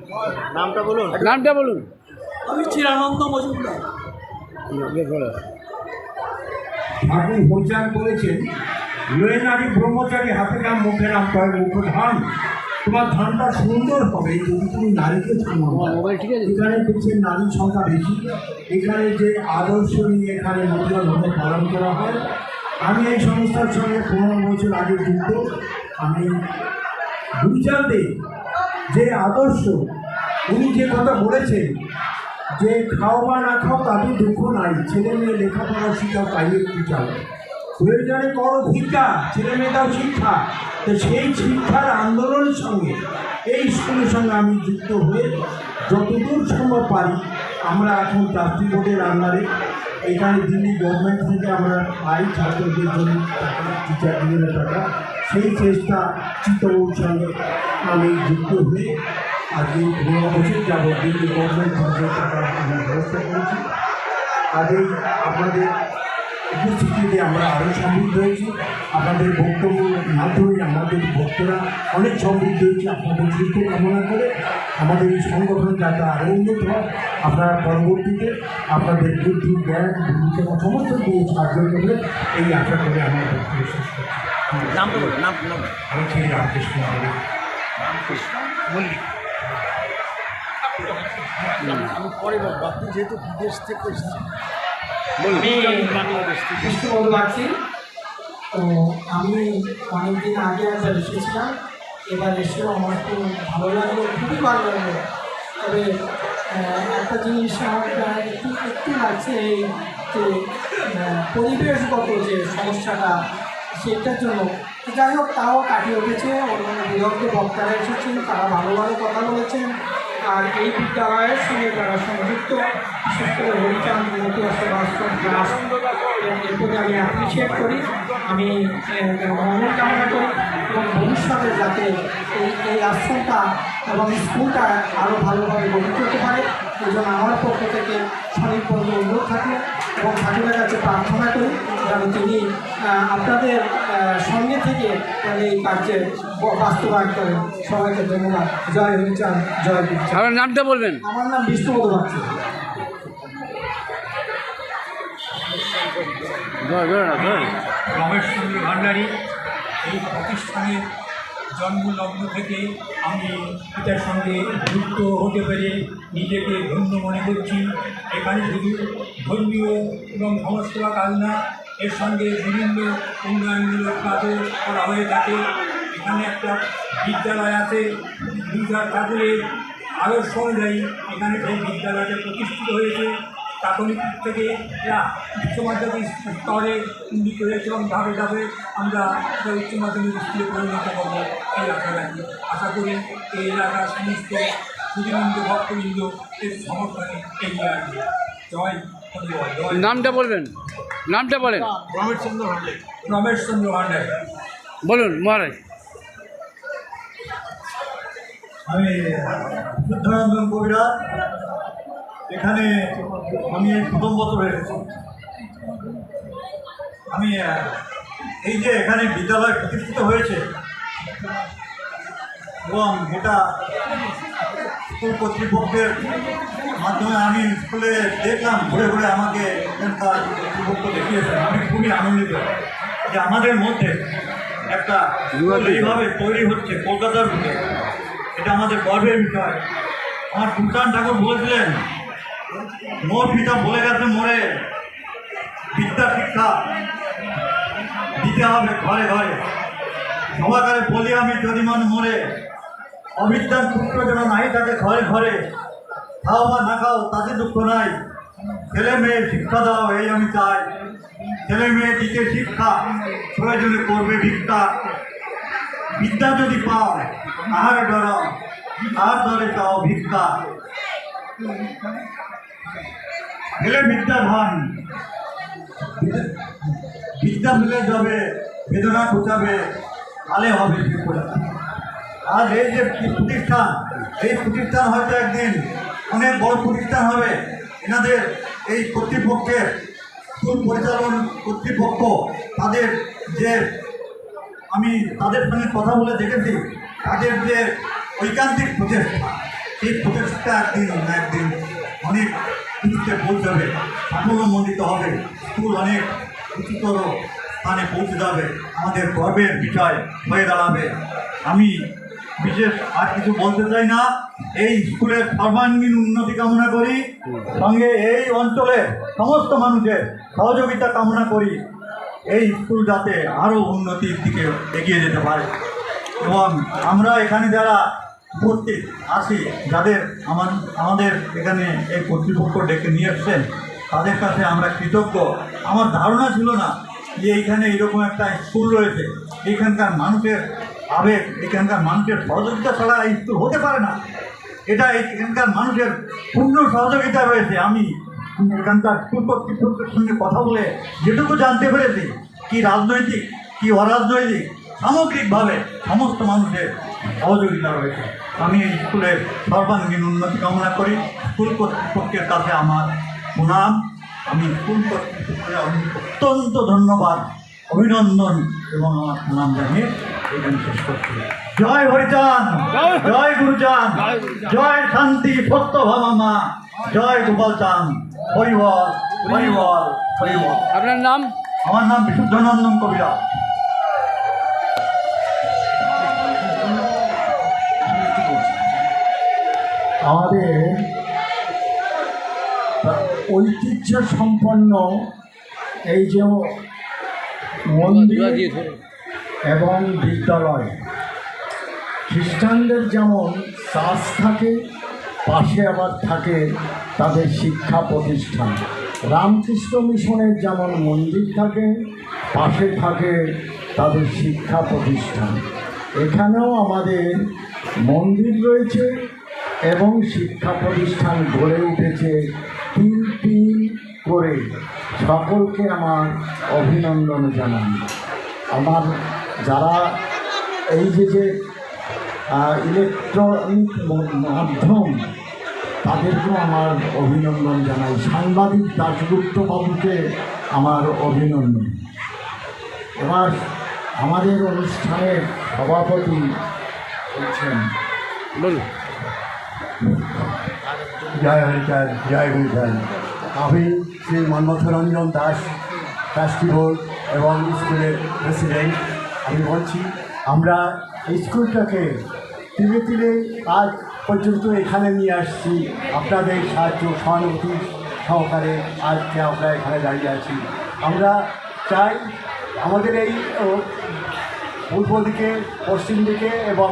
নামটা বলুন। আমি চিরানন্দ মজুমদার। ঠাকুর হরিচাঁদ বলেছেন, লয়ে নারী ব্রহ্মচারী হাতে নাম মুখে নাম কয় মুখ ধান। তোমার ধানটা সুন্দর হবে যদি তুমি নারীকে মোবাইল ঠিক আছে। এখানে দেখছেন নারীর সংখ্যা বেশি। এখানে যে আদর্শ নিয়ে এখানে মধুরভাবে পালন করা হয়। আমি এই সংস্থার সঙ্গে 15 বছর আগে যুক্ত। আমি হরিচাঁদে যে আদর্শ, উনি যে কথা বলেছেন যে খাও বা না খাও তাতে দুঃখ নাই, ছেলে মেয়ে লেখাপড়া শিক্ষা পাইয়ে একটু চাও, প্রয়োজনে করো ভিক্ষা, ছেলে মেয়েটাও শিক্ষা। তো সেই শিক্ষার আন্দোলনের সঙ্গে এই স্কুলের সঙ্গে আমি যুক্ত হয়ে যতদূর সম্ভব পারি আমরা এখন ট্রাস্টি বোর্ডের আন্ডারে এখানে দিল্লি গভর্নমেন্ট থেকে আমরা পাই ছাত্রদের জন্য টিচার দিনের টাকা। সেই চেষ্টা চিত্তবাবুর সঙ্গে আমি যুক্ত হয়ে আজকে 15 বছর যাব দিল্লি গভর্নমেন্ট থেকে টাকা আমি ব্যবস্থা করেছি। কাজেই আপনাদের উপস্থিতিতে আমরা আরও সমৃদ্ধ হয়েছি। আপনাদের বক্তব্যের মাধ্যমে আমাদের ভক্তরা অনেক সমৃদ্ধ হয়েছে। আপনাদের সুস্থ কামনা করে আমাদের এই সংগঠন যাতে আরও উন্নত হয়, আপনারা পরবর্তীতে আপনাদের বুদ্ধি জ্ঞান বিবেচনা সমস্ত দিয়ে সাহায্য করবে এই আশা করে আমার বক্তব্য শেষ করছি। আমি শ্রী রামকৃষ্ণ যেহেতু বিদেশ থেকে কৃষ্ণপদ বাগচি। তো আমি অনেকদিন আগে একবার এসেছিলাম, এবার এসেও আমার খুব ভালো লাগলো, খুবই ভালো লাগলো। তবে একটা জিনিস আমার একটু লাগছে, এই যে পরিবেশগত যে সমস্যাটা সেটার জন্য, যাই হোক তাও কাটিয়ে উঠেছে। অন্যান্য বিদগ্ধ বক্তারা এসেছেন, তারা ভালো ভালো কথা বলেছেন। আর এই বিদ্যালয়ের সঙ্গে তারা সংযুক্ত, বিশেষ করে হরিচাঁদ মতুয়া সেবাশ্রম ক্লাস, এরপরে আমি অ্যাপ্রিসিয়েট করি। আমি মঙ্গল কামনা করি এবং ভবিষ্যতে যাতে এই আশ্রমটা এবং স্কুলটা আরও ভালোভাবে গড়ে তুলতে পারে, এই জন্য আমার পক্ষ থেকে স্বনির্বন্ধ অনুরোধ থাকলো এবং ঠাকুরের কাছে প্রার্থনা করি যেন তিনি আপনাদের সঙ্গে থেকে এই কার্যে বাস্তবায়ন করেন। সবাইকে ধন্যবাদ। জয় হরিচাঁদ, জয় বিদ্যা। আপনার নামটা বলবেন। আমার নাম বিষ্ণুপদ বাগচি। রমেশচন্দ্র ভান্ডারী। এই প্রতিষ্ঠানের জন্মলগ্ন থেকে আমি এটার সঙ্গে যুক্ত হতে পেরে নিজেকে ধন্য মনে করছি। এখানে শুধু ধর্মীয় এবং সমাজসেবা কাজ না, এর সঙ্গে বিভিন্ন উন্নয়নমূলক কাজও করা হয়ে থাকে। এখানে একটা বিদ্যালয় আছে, বিদ্যার ঠাকুরের আদর্শ অনুযায়ী এখানে সেই বিদ্যালয়টা প্রতিষ্ঠিত হয়েছে। প্রাথমিক থেকে উচ্চ মাধ্যমিক স্তরে উন্নীত হয়েছে এবং ধাপে ধাপে আমরা উচ্চ মাধ্যমিক স্কুলে পরিণত করবো এই আশা রাখি। আশা করি এই এলাকার সমস্ত সুদীবৃন্দ ভক্তবৃন্দ এর সমর্থনে এগিয়ে আসবে। জয় জয়। নামটা বলবেন। নামটা বলেন। রমেশচন্দ্র ভান্ডারী। বলুন মহারাজ। আমি বুদ্ধানন্দন কবিরা। এখানে আমি এই 1ম বছর এসেছি। আমি এই যে এখানে বিদ্যালয় প্রতিষ্ঠিত হয়েছে এবং এটা স্কুল কর্তৃপক্ষের মাধ্যমে আমি স্কুলে দেখলাম, ঘুরে ঘুরে আমাকে এখানকার কর্তৃপক্ষ দেখিয়েছেন, আমি খুবই আনন্দিত। যে আমাদের মধ্যে একটা এইভাবে তৈরি হচ্ছে কলকাতার বুকে, এটা আমাদের গর্বের বিষয়। আমার সুলতান ঠাকুর বলেছিলেন, মোর পিতা বলে গেছে মোরে, বিদ্যা শিক্ষা দিতে হবে ঘরে ঘরে। সবাকারে বলি আমি যদি মান মোরে, অবিদ্যার সূত্র যেন নাই থাকে ঘরে ঘরে। খাও বা না খাও তাতে দুঃখ নাই, ছেলে মেয়ে শিক্ষা দাও এই আমি চাই। ছেলে মেয়ে দিকে শিক্ষা, প্রয়োজনে করবে ভিক্ষা। বিদ্যা যদি পাও আহার ডরাও, আর দরে চাও ভিক্ষা। ফেলে বিদ্যা ভান, বিদ্যা ফেলে যাবে, বেদনা ঘুচাবে, আলে হবে বিপদা। আজ এই যে প্রতিষ্ঠান, এই প্রতিষ্ঠান হয়তো একদিন অনেক বড় প্রতিষ্ঠান হবে। এনাদের এই কর্তৃপক্ষের, স্কুল পরিচালন কর্তৃপক্ষ, তাদের যে আমি তাদের সঙ্গে কথা বলে দেখেছি, তাদের যে ঐকান্তিক প্রচেষ্টা, সেই প্রচেষ্টা একদিন না একদিন অনেক কিছুতে পৌঁছাবে, সাফল্যমণ্ডিত হবে। স্কুল অনেক উচ্চতর স্থানে পৌঁছে যাবে, আমাদের গর্বের বিষয় হয়ে দাঁড়াবে। আমি বিশেষ আর কিছু বলতে চাই না। এই স্কুলের সর্বাঙ্গীন উন্নতি কামনা করি, সঙ্গে এই অঞ্চলের সমস্ত মানুষের সহযোগিতা কামনা করি। এই স্কুল যাতে আরও উন্নতির দিকে এগিয়ে যেতে পারে। এবং আমরা এখানে যারা উপস্থিত আছি, যাদের আমাদের এখানে এই কর্তৃপক্ষ ডেকে নিয়ে এসছেন, তাদের কাছে আমরা কৃতজ্ঞ। আমার ধারণা ছিল না যে এইখানে এইরকম একটা স্কুল রয়েছে। এখানকার মানুষের আবেগ, এখানকার মানুষের সহযোগিতা ছাড়া এই স্কুল হতে পারে না। এটা এখানকার মানুষের পূর্ণ সহযোগিতা রয়েছে। আমি এখানকার স্কুল কর্তৃপক্ষের সঙ্গে কথা বলে যেটুকু জানতে পেরেছি, কি রাজনৈতিক কি অরাজনৈতিক, সামগ্রিকভাবে সমস্ত মানুষের সহযোগিতা রয়েছে। আমি এই স্কুলের সর্বাঙ্গীন উন্নতি কামনা করি। স্কুল কর্তৃপক্ষের কাছে আমার প্রণাম। আমি স্কুল কর্তৃপক্ষকে অত্যন্ত ধন্যবাদ, অভিনন্দন এবং আমার প্রণাম জানিয়ে এখানে শেষ করছি। জয় হরিচাঁদ, জয় গুরুচাঁদ, জয় শান্তি সত্য ভামা, জয় গোপাল চাঁদ। হরিবল হরিবল হরিবল। আপনার নাম? আমার নাম বিশুদ্ধানন্দন কবিরা। আমাদের ঐতিহ্য সম্পন্ন এই যে মন্দির এবং বিদ্যালয়, খ্রিস্টানদের যেমন চার্চ থাকে, পাশে আবার থাকে তাদের শিক্ষা প্রতিষ্ঠান। রামকৃষ্ণ মিশনের যেমন মন্দির থাকে, পাশে থাকে তাদের শিক্ষা প্রতিষ্ঠান। এখানেও আমাদের মন্দির রয়েছে এবং শিক্ষা প্রতিষ্ঠান গড়ে উঠেছে তিল তিল করে। সকলকে আমার অভিনন্দন জানাই। আমার যারা এই যে ইলেকট্রনিক মাধ্যম, তাদেরকেও আমার অভিনন্দন জানাই। সাংবাদিক দাশগুপ্ত বাবুকে আমার অভিনন্দন। এবার আমাদের অনুষ্ঠানের সভাপতি বলছেন। বলুন। জয় হরিচাঁদ, জয় গুরুচাঁদ। আমি শ্রী মন্মথরঞ্জন দাস, ট্রাস্টি বোর্ড এবং স্কুলের প্রেসিডেন্ট। আমি বলছি, আমরা এই স্কুলটাকে ধীরে ধীরে আজ পর্যন্ত এখানে নিয়ে আসছি আপনাদের সাহায্য সহানুভূতি সহকারে। আজকে আমরা এখানে দাঁড়িয়ে আছি। আমরা চাই আমাদের এই পূর্ব দিকে, পশ্চিম দিকে এবং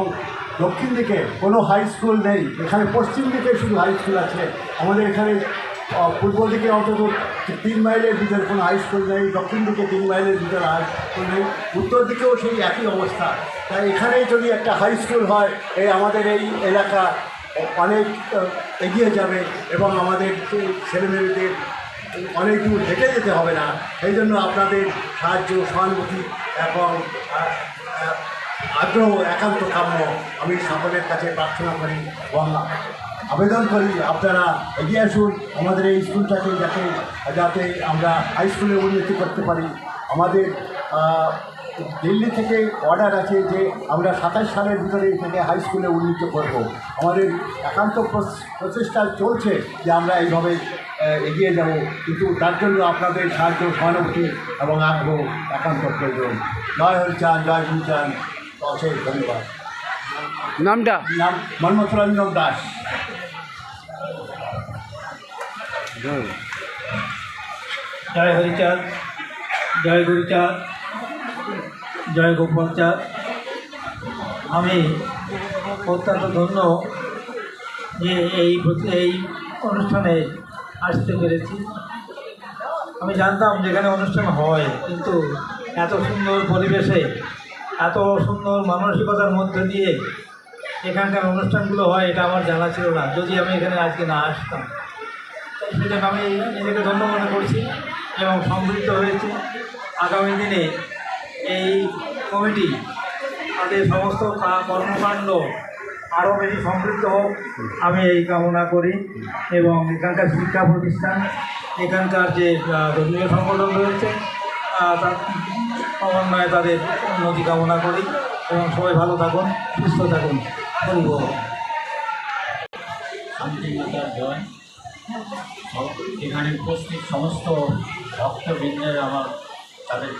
দক্ষিণ দিকে কোনো হাই স্কুল নেই। এখানে পশ্চিম দিকে শুধু হাই স্কুল আছে। আমাদের এখানে পূর্ব দিকে অন্তত 3 মাইলের ভিতরে কোনো হাই স্কুল নেই, দক্ষিণ দিকে 3 মাইলের ভিতরে হাই স্কুল নেই, উত্তর দিকেও সেই একই অবস্থা। তাই এখানে যদি একটা হাই স্কুল হয়, আমাদের এই এলাকা অনেক এগিয়ে যাবে এবং আমাদের ছেলেমেয়েদের অনেক দূর হেঁটে যেতে হবে না। এই জন্য আপনাদের সাহায্য সহানুভূতি এবং আগ্রহ একান্ত কাম্য। আমি সকলের কাছে প্রার্থনা করি এবং আবেদন করি, আপনারা এগিয়ে আসুন আমাদের এই স্কুলটাকে যাতে আমরা হাই স্কুলে উন্নতি করতে পারি। আমাদের দিল্লি থেকে অর্ডার আছে যে আমরা 27 সালের ভিতরে এটাকে হাই স্কুলে উন্নীত করব। আমাদের একান্ত প্রচেষ্টা চলছে যে আমরা এইভাবে এগিয়ে যাব, কিন্তু তার জন্য আপনাদের সাহায্য, সহানুভূতি এবং আগ্রহ একান্ত প্রয়োজন। জয় হরিচাঁদ, জয় গুরুচাঁদ, অশেষ ধন্যবাদ। নামটা? নাম মন্মথরঞ্জন দাস। জয় হরিচাঁদ, জয় গুরুচাঁদ, জয় গোপালচাঁদ। আমি অত্যন্ত ধন্য যে এই অনুষ্ঠানে আসতে পেরেছি। আমি জানতাম যেখানে অনুষ্ঠান হয়, কিন্তু এত সুন্দর পরিবেশে, এত সুন্দর মানসিকতার মধ্যে দিয়ে এখানকার অনুষ্ঠানগুলো হয় এটা আমার জানা ছিল না, যদি আমি এখানে আজকে না আসতাম। সেজন্য আমি নিজেকে ধন্য মনে করছি এবং সমৃদ্ধ হয়েছি। আগামী দিনে এই কমিটি তাদের সমস্ত কর্মকাণ্ড আরও বেশি সমৃদ্ধ হোক আমি এই কামনা করি, এবং এখানকার শিক্ষা প্রতিষ্ঠান, এখানকার যে ধর্মীয় সংগঠন রয়েছে তার সমন্বয়ে তাদের উন্নতি কামনা করি, এবং সবাই ভালো থাকুন, সুস্থ থাকুন। ধন্যবাদ। শান্তিমাতার জয়। এখানে উপস্থিত সমস্ত ভক্তবৃন্দের আমার তাদের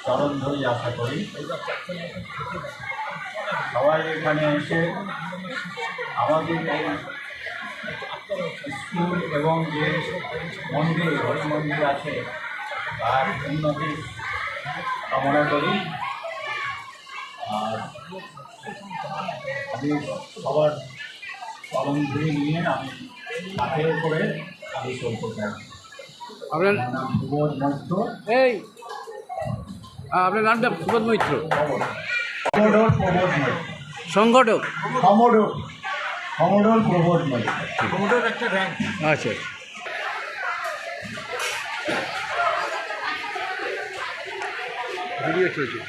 চরণ ধরে আশা করি সবাই এখানে এসে আমাদের এই স্কুল এবং যে মন্দির, হরি মন্দির আছে তার উন্নতি কামনা করি। আর আমি সবার চরণ ধরে নিয়ে আমি হাতের করে আমি চলতে চাই। আপনার নাম সুবোধ মৈত্র। আপনার নামটা? সুবোধ মৈত্র। কমোডোর প্রবোধ মৈত্র। সংগঠক? কমোডোর প্রবোধ মৈত্র। আচ্ছা। ভিডিও চলছে।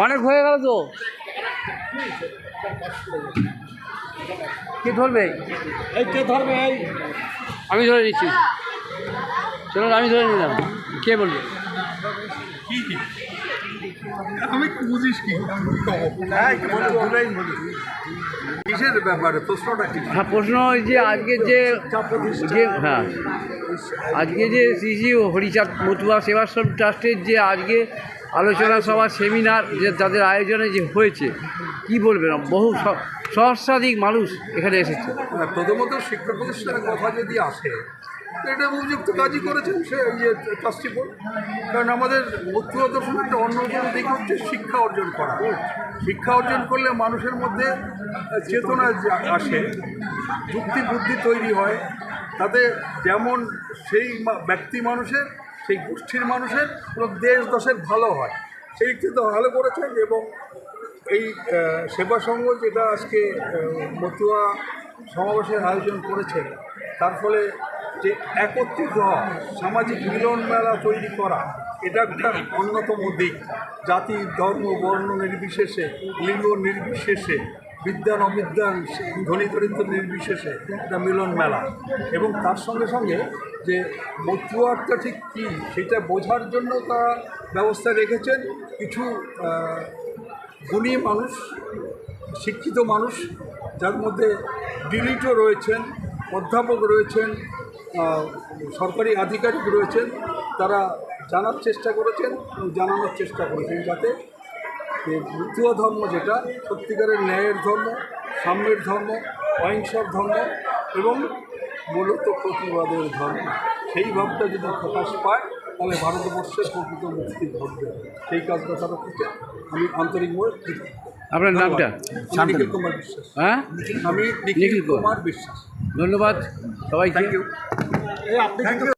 অনেক হয়ে গেল তো। কে ধরবে? আমি ধরে নিচ্ছি। চলুন, আমি ধরে নিলাম। কে বলবে? আমি বুঝিস কি কিসের ব্যাপারে প্রশ্নটা কি? হ্যাঁ, প্রশ্ন যে আজকে যে হ্যাঁ আজকে যে শ্রী শ্রী হরিচাঁদ মতুয়া সেবাশ্রম ট্রাস্টের যে আজকে আলোচনা সভা, সেমিনার যে তাদের আয়োজনে যে হয়েছে, কি বলবেন? বহু সহস্রাধিক মানুষ এখানে এসেছে। প্রথমত শিক্ষা প্রতিষ্ঠানের কথা যদি আসে, এটা উপযুক্ত কাজই করেছেন সে ট্রাস্টি বোর্ড। কারণ আমাদের মতুয়া দর্শনের একটা অন্যতম দিক হচ্ছে শিক্ষা অর্জন করা। শিক্ষা অর্জন করলে মানুষের মধ্যে চেতনা আসে, যুক্তি বুদ্ধি তৈরি হয়, তাতে যেমন সেই ব্যক্তি মানুষের, সেই গোষ্ঠীর মানুষের এবং দেশ দশের ভালো হয়। সেই কিন্তু ভালো করেছেন। এবং এই সেবা সংঘ যেটা আজকে মতুয়া সমাবেশের আয়োজন করেছে, তার ফলে যে একত্রিত হওয়া, সামাজিক মিলন মেলা তৈরি করা, এটা একটা অন্যতম দিক। জাতি, ধর্ম, বর্ণ নির্বিশেষে, লিঙ্গ নির্বিশেষে, বিদ্যান অবিদ্যান, ধনী দরিদ্র নির্বিশেষে একটা মিলন মেলা। এবং তার সঙ্গে সঙ্গে যে মতুয়াটা ঠিক কী সেটা বোঝার জন্য তারা ব্যবস্থা রেখেছেন। কিছু গুণী মানুষ, শিক্ষিত মানুষ, যার মধ্যে ডিলিটও রয়েছেন, অধ্যাপক রয়েছেন, সরকারি আধিকারিক রয়েছেন, তারা জানার চেষ্টা করেছেন এবং জানানোর চেষ্টা করেছেন যাতে মতুয়া ধর্ম, যেটা সত্যিকারের ন্যায়ের ধর্ম, সাম্যের ধর্ম, অহিংসার ধর্ম এবং মূলত প্রতিবাদের ধর্ম, সেই ভাবটা যদি প্রকাশ পায় তাহলে ভারতবর্ষের প্রকৃত মুক্তি ঘটবে। সেই কাজটা তারা করতে আমি আন্তরিকভাবে কৃতজ্ঞ। আপনার নামটা? নিখিল কুমার বিশ্বাস। হ্যাঁ, আমি নিখিল কুমার বিশ্বাস। ধন্যবাদ সবাইকে। Thank you.